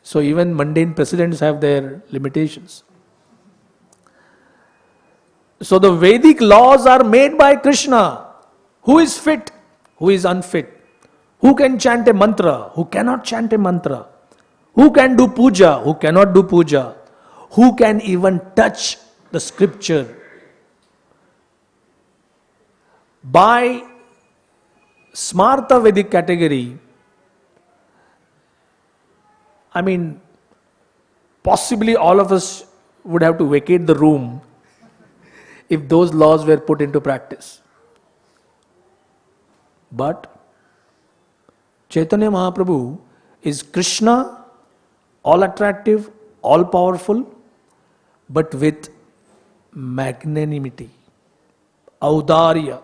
So even mundane presidents have their limitations. So the Vedic laws are made by Krishna. Who is fit? Who is unfit? Who can chant a mantra? Who cannot chant a mantra? Who can do puja? Who cannot do puja? Who can even touch the scripture? By Smarta Vedic category, I mean, possibly all of us would have to vacate the room if those laws were put into practice. But Chaitanya Mahaprabhu is Krishna, all attractive, all powerful, but with magnanimity, audarya.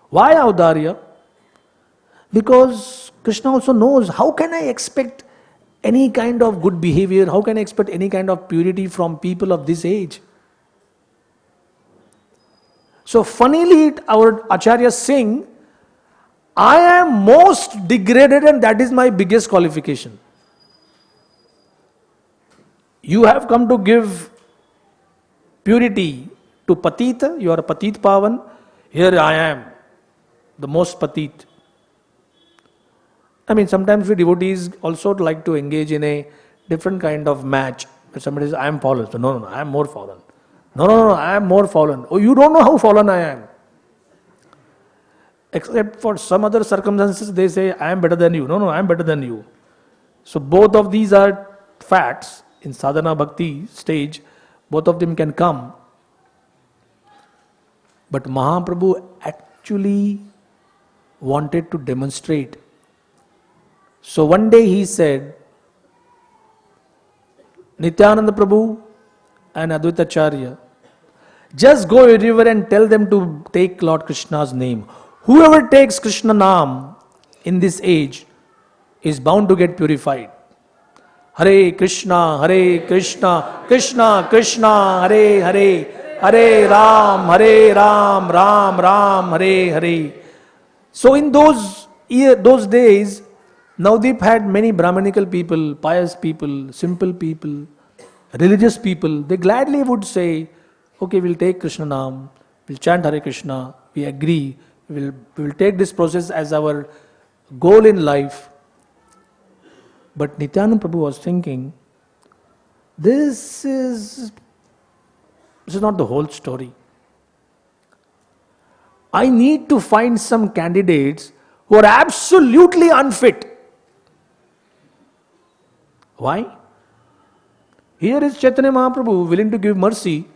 Why audarya? Because Krishna also knows, how can I expect any kind of good behavior, how can I expect any kind of purity from people of this age? So funnily, our acharyas sing, I am most degraded and that is my biggest qualification. You have come to give purity to Patita, you are a Patit Pavan, here I am, the most Patit. I mean, sometimes we devotees also like to engage in a different kind of match. Where somebody says, I am fallen. So, no, I am more fallen. No, I am more fallen. Oh, you don't know how fallen I am. Except for some other circumstances, they say, I am better than you. No, I am better than you. So, both of these are facts. In sadhana bhakti stage, both of them can come. But Mahaprabhu actually wanted to demonstrate. So one day he said, Nityanand Prabhu and Advaita Acharya, just go everywhere and tell them to take Lord Krishna's name. Whoever takes Krishna Naam in this age is bound to get purified. Hare Krishna, Krishna Krishna, Hare Hare, Hare Ram, Ram Ram, Hare Hare. So in those days, Navdeep had many Brahmanical people, pious people, simple people, religious people. They gladly would say, okay, we'll take Krishna Naam, we'll chant Hare Krishna, we agree, we will take this process as our goal in life. But Nityanand Prabhu was thinking, this is not the whole story. I need to find some candidates who are absolutely unfit. Why? Here is Chaitanya Mahaprabhu willing to give mercy.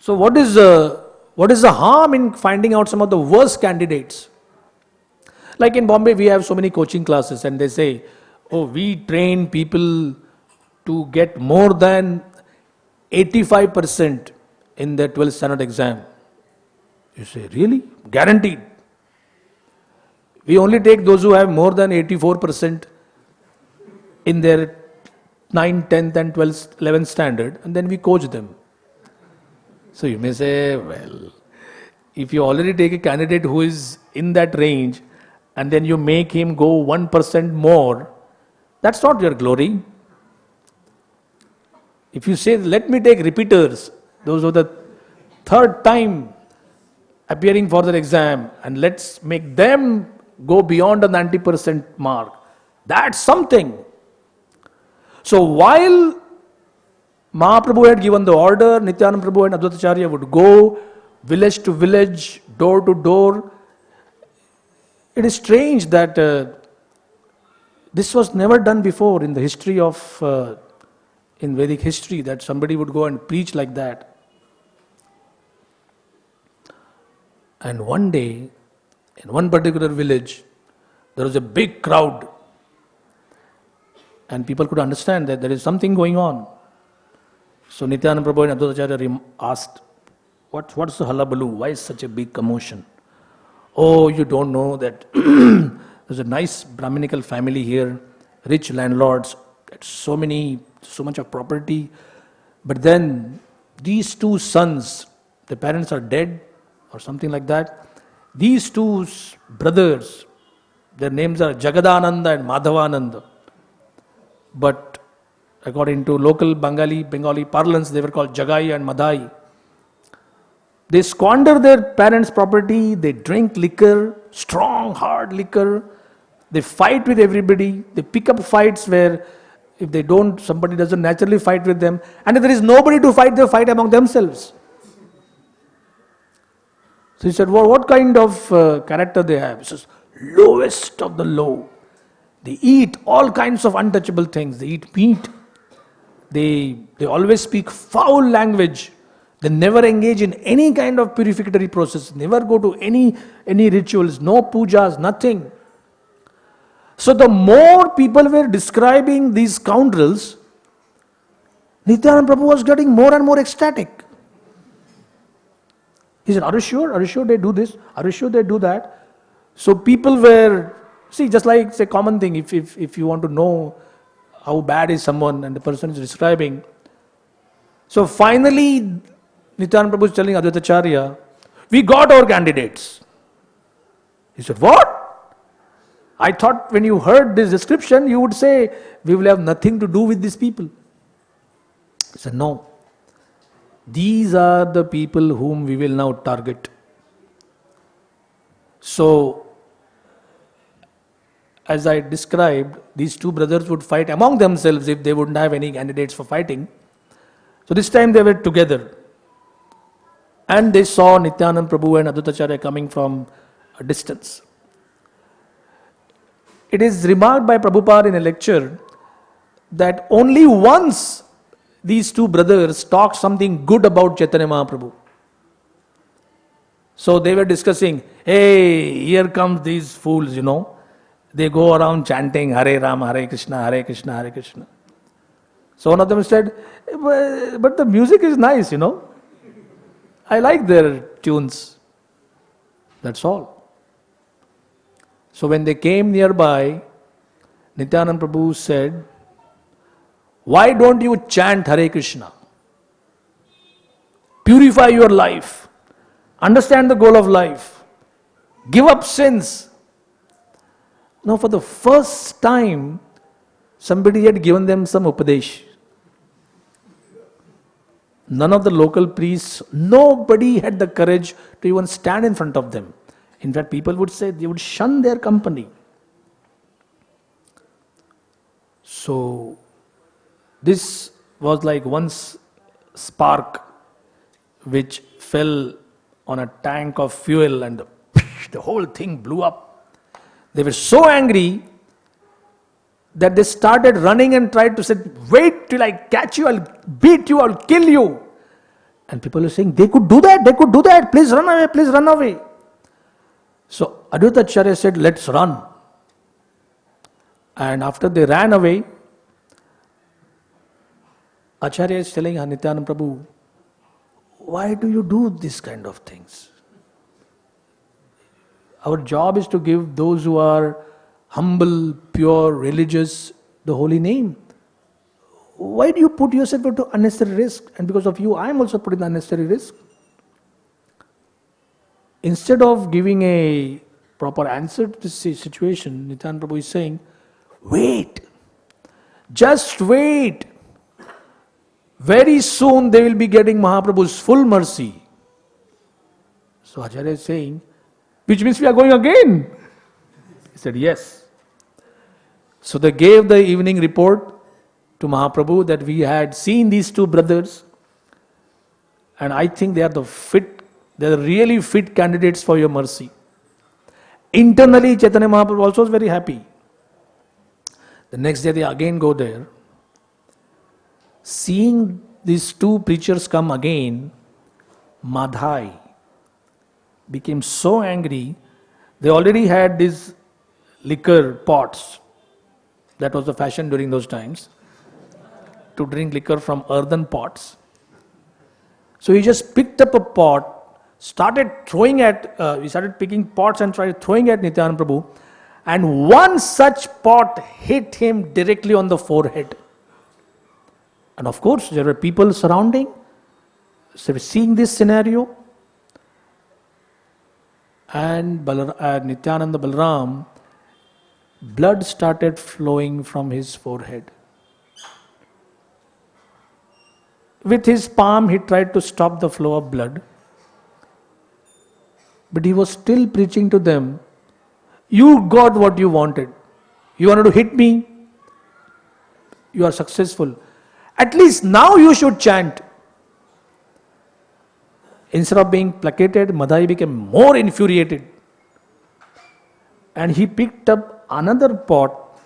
So what is the harm in finding out some of the worst candidates? Like in Bombay, we have so many coaching classes and they say, oh, we train people to get more than 85% in their 12th standard exam. You say, really? Guaranteed. We only take those who have more than 84% in their 9th, 10th and 12th, 11th standard, and then we coach them. So you may say, well, if you already take a candidate who is in that range and then you make him go 1% more, that's not your glory. If you say, let me take repeaters, those who are the third time appearing for their exam, and let's make them go beyond the 90% mark, that's something. So while Mahaprabhu had given the order, Nityanand Prabhu and Advaita Acharya would go village to village, door to door. It is strange that this was never done before in the history of, in Vedic history, that somebody would go and preach like that. And one day, in one particular village, there was a big crowd. And people could understand that there is something going on. So Nityanand Prabhu and Advaita Acharya asked, what's the hullabaloo? Why is such a big commotion? Oh, you don't know that there's a nice Brahminical family here, rich landlords, so much of property. But then these two sons, the parents are dead or something like that. These two brothers, their names are Jagadananda and Madhavananda. But according to local Bengali parlance, they were called Jagai and Madhai. They squander their parents' property, they drink liquor, strong, hard liquor. They fight with everybody. They pick up fights where if they don't, somebody doesn't naturally fight with them. And if there is nobody to fight, they fight among themselves. So he said, well, what kind of character they have? He says, lowest of the low. They eat all kinds of untouchable things. They eat meat. They always speak foul language. They never engage in any kind of purificatory process. Never go to any rituals. No pujas, nothing. So the more people were describing these scoundrels, Nityanand Prabhu was getting more and more ecstatic. He said, are you sure? Are you sure they do this? Are you sure they do that? So people were, see, just like it's a common thing, if you want to know how bad is someone and the person is describing. So finally, Nityanand Prabhu is telling Advaita Acharya, we got our candidates. He said, what? I thought when you heard this description, you would say, we will have nothing to do with these people. He said, no. These are the people whom we will now target. So, as I described, these two brothers would fight among themselves if they wouldn't have any candidates for fighting. So this time they were together. And they saw Nityanand Prabhu and Advaita Acharya coming from a distance. It is remarked by Prabhupada in a lecture that only once these two brothers talked something good about Chaitanya Mahaprabhu. So they were discussing, hey, here comes these fools, They go around chanting Hare Rama, Hare Krishna, Hare Krishna, Hare Krishna. So one of them said, but the music is nice, I like their tunes. That's all. So when they came nearby, Nityanand Prabhu said, why don't you chant Hare Krishna? Purify your life. Understand the goal of life. Give up sins. Now for the first time, somebody had given them some upadesh. None of the local priests, nobody had the courage to even stand in front of them. In fact, people would say they would shun their company. So, this was like one spark which fell on a tank of fuel and the whole thing blew up. They were so angry that they started running and tried to say, wait till I catch you, I'll beat you, I'll kill you. And people were saying, they could do that, please run away. So Advaita Acharya said, let's run. And after they ran away, Acharya is telling Nityanand Prabhu, why do you do this kind of things? Our job is to give those who are humble, pure, religious, the holy name. Why do you put yourself into unnecessary risk? And because of you, I am also putting unnecessary risk. Instead of giving a proper answer to this situation, Nityanand Prabhu is saying, wait, just wait. Very soon they will be getting Mahaprabhu's full mercy. So Acharya is saying, which means we are going again. He said, yes. So they gave the evening report to Mahaprabhu that we had seen these two brothers and I think they are the really fit candidates for your mercy. Internally, Chaitanya Mahaprabhu also was very happy. The next day they again go there. Seeing these two preachers come again, Madhai became so angry. They already had these liquor pots. That was the fashion during those times, to drink liquor from earthen pots. So he just picked up a pot, started picking pots and tried throwing at Nityanand Prabhu, and one such pot hit him directly on the forehead. And of course, there were people surrounding, seeing this scenario. And Nityananda Balram, blood started flowing from his forehead. With his palm, he tried to stop the flow of blood. But he was still preaching to them, you got what you wanted. You wanted to hit me? You are successful. At least now you should chant. Instead of being placated, Madhai became more infuriated. And he picked up another pot.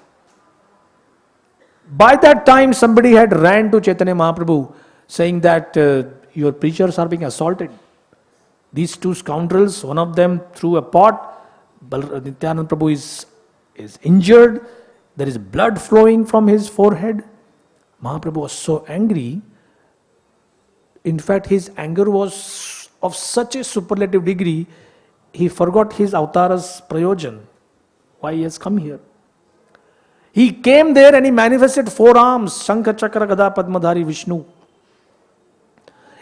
By that time, somebody had ran to Chaitanya Mahaprabhu saying that your preachers are being assaulted. These two scoundrels, one of them threw a pot. Nityanand Prabhu is is injured. There is blood flowing from his forehead. Mahaprabhu was so angry. In fact, his anger was of such a superlative degree, he forgot his avatara's prayojan, why he has come here. He came there and he manifested 4 arms, Shankha, Chakra, Gada, Padmadhari, Vishnu.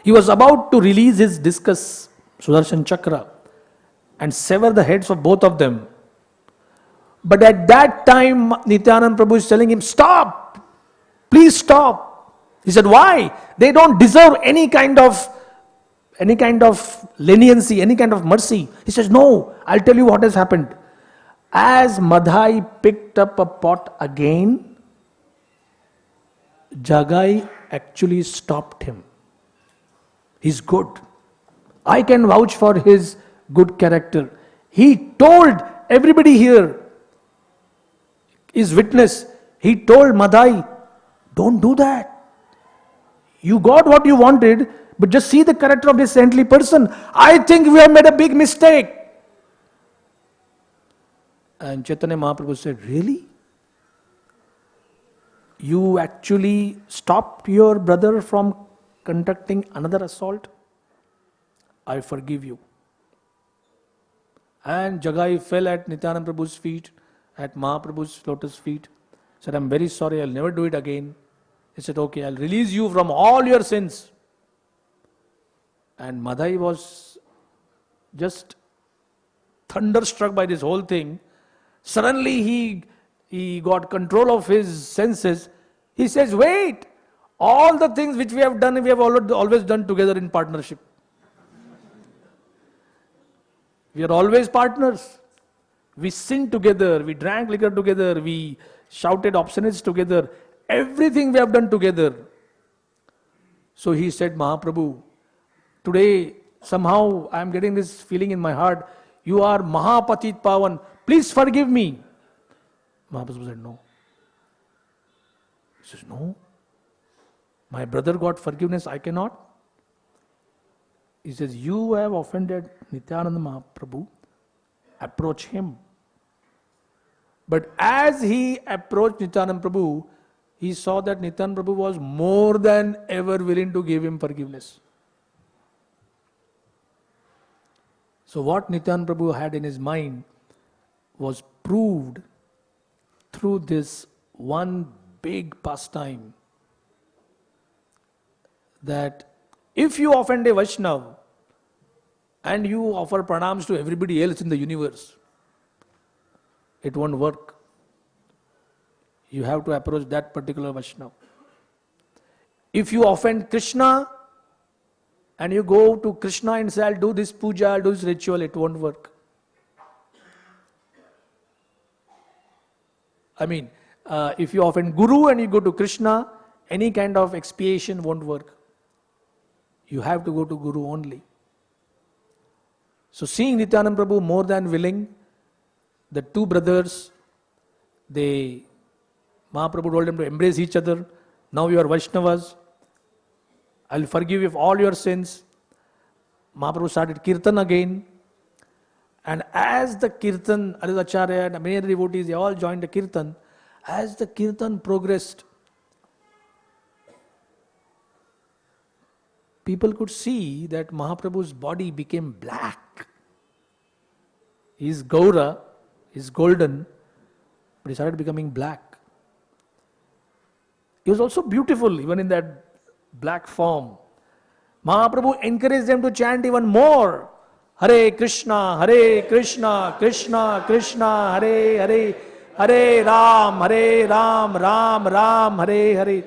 He was about to release his discus, Sudarshan Chakra, and sever the heads of both of them. But at that time, Nityanand Prabhu is telling him, stop! Please stop! He said, why? They don't deserve any kind of leniency, any kind of mercy. He says, no, I'll tell you what has happened. As Madhai picked up a pot again, Jagai actually stopped him. He's good. I can vouch for his good character. He told everybody here, is witness, he told Madhai, don't do that. You got what you wanted, but just see the character of this saintly person. I think we have made a big mistake. And Chaitanya Mahaprabhu said, really? You actually stopped your brother from conducting another assault? I forgive you. And Jagai fell at Nityanand Prabhu's feet, at Mahaprabhu's lotus feet, said, I'm very sorry, I'll never do it again. He said, okay, I'll release you from all your sins. And Madhai was just thunderstruck by this whole thing. Suddenly he got control of his senses. He says, wait, all the things which we have done, we have always done together in partnership. We are always partners. We sinned together, we drank liquor together, we shouted obscenities together. Everything we have done together. So he said, Mahaprabhu, today somehow I am getting this feeling in my heart, you are Mahapatit Pavan, please forgive me. Mahaprabhu said, no. He says, no. My brother got forgiveness, I cannot. He says, you have offended Nityananda Mahaprabhu, approach him. But as he approached Nityananda Prabhu, he saw that Nityananda Prabhu was more than ever willing to give him forgiveness. So what Nityananda Prabhu had in his mind was proved through this one big pastime, that if you offend a Vaishnava and you offer pranams to everybody else in the universe, it won't work. You have to approach that particular Vaishnava. If you offend Krishna and you go to Krishna and say, I'll do this puja, I'll do this ritual, it won't work. If you offend Guru and you go to Krishna, any kind of expiation won't work. You have to go to Guru only. So seeing Nityananda Prabhu more than willing, the two brothers, Mahaprabhu told them to embrace each other. Now you are Vaishnavas. I'll forgive you of all your sins. Mahaprabhu started Kirtan again. And as the Kirtan, Aridacharya and many other devotees, they all joined the Kirtan. As the Kirtan progressed, people could see that Mahaprabhu's body became black. He is Gaura, he is golden, but he started becoming black. He was also beautiful even in that black form. Mahaprabhu encouraged them to chant even more. Hare Krishna, Krishna Krishna, Hare Hare, Hare Ram, Ram Ram, Hare Hare.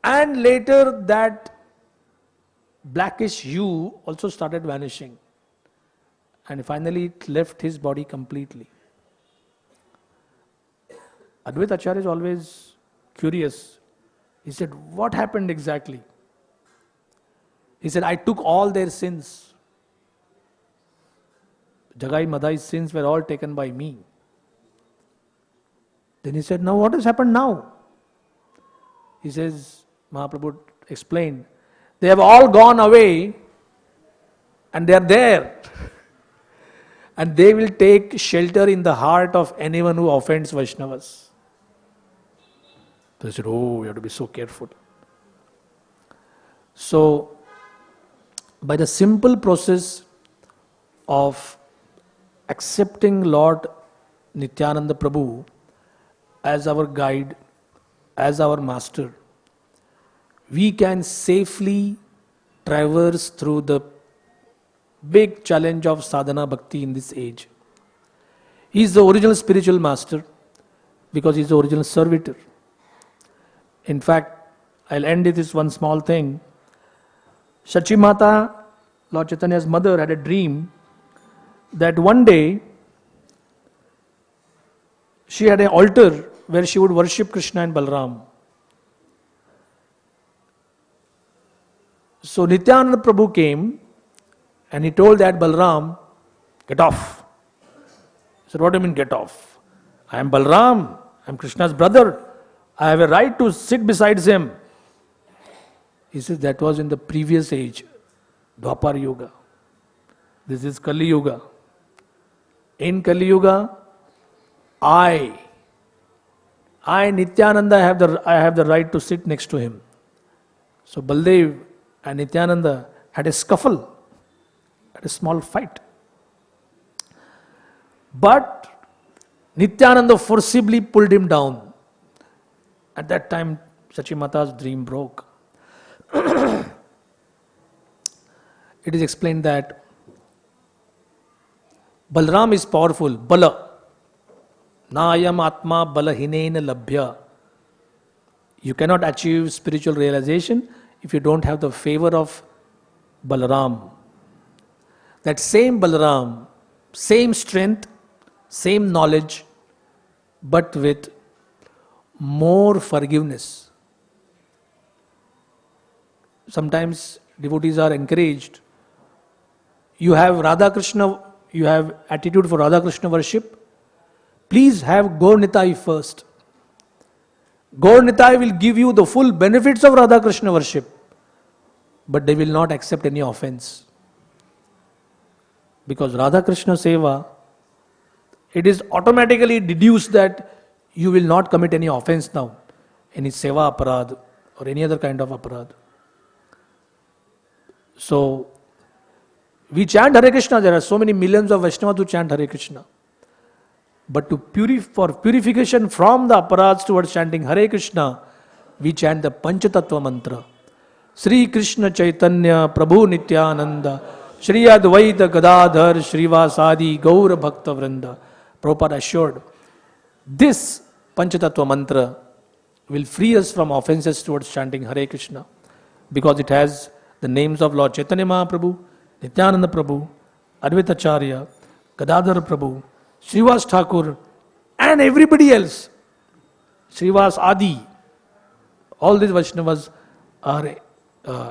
And later that blackish hue also started vanishing. And finally it left his body completely. Advaita Acharya is always curious. He said, what happened exactly? He said, I took all their sins. Jagai Madhai's sins were all taken by me. Then he said, now what has happened now? He says, Mahaprabhu explained, they have all gone away and they are there. and they will take shelter in the heart of anyone who offends Vaishnavas. They said, oh, we have to be so careful. So, by the simple process of accepting Lord Nityananda Prabhu as our guide, as our master, we can safely traverse through the big challenge of sadhana bhakti in this age. He is the original spiritual master because he is the original servitor. In fact, I'll end with this one small thing. Shachi Mata, Lord Chaitanya's mother, had a dream that one day she had an altar where she would worship Krishna and Balram. So Nityananda Prabhu came and he told that Balram, get off. He said, what do you mean get off? I am Balram, I am Krishna's brother. I have a right to sit beside him. He says that was in the previous age, Dwapar Yuga. This is Kali Yuga. In Kali Yuga, I Nityananda I have the right to sit next to him. So Baldev and Nityananda had a scuffle, had a small fight. But Nityananda forcibly pulled him down. At that time, Shachi Mata's dream broke. It is explained that Balram is powerful, Bala. Nayam Atma Balahinena Labhya. You cannot achieve spiritual realization if you don't have the favor of Balaram. That same Balaram, same strength, same knowledge, but with more forgiveness. Sometimes devotees are encouraged. You have Radha Krishna, you have attitude for Radha Krishna worship. Please have Gaur Nitai first. Gaur Nitai will give you the full benefits of Radha Krishna worship, but they will not accept any offense. Because Radha Krishna Seva, it is automatically deduced that you will not commit any offense now, any Seva aparad or any other kind of aparad. So, we chant Hare Krishna, there are so many millions of Vaishnavas who chant Hare Krishna. But for purification from the aparads towards chanting Hare Krishna, we chant the Panchatattva mantra. Sri Krishna Chaitanya Prabhu Nityananda Shri Advaita Gadadhar Srivasadi Gaura Bhakta Vrinda. Prabhupada assured, this Panchatattva mantra will free us from offenses towards chanting Hare Krishna, because it has the names of Lord Chaitanya Mahaprabhu, Nityananda Prabhu, Advaita Acharya, Gadadhar Prabhu, Srivas Thakur, and everybody else. Srivas Adi. All these Vaishnavas are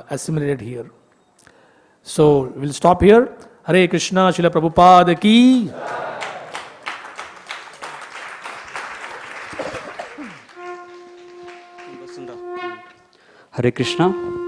assimilated here. So, we'll stop here. Hare Krishna, Srila Prabhupada ki. Hare Krishna.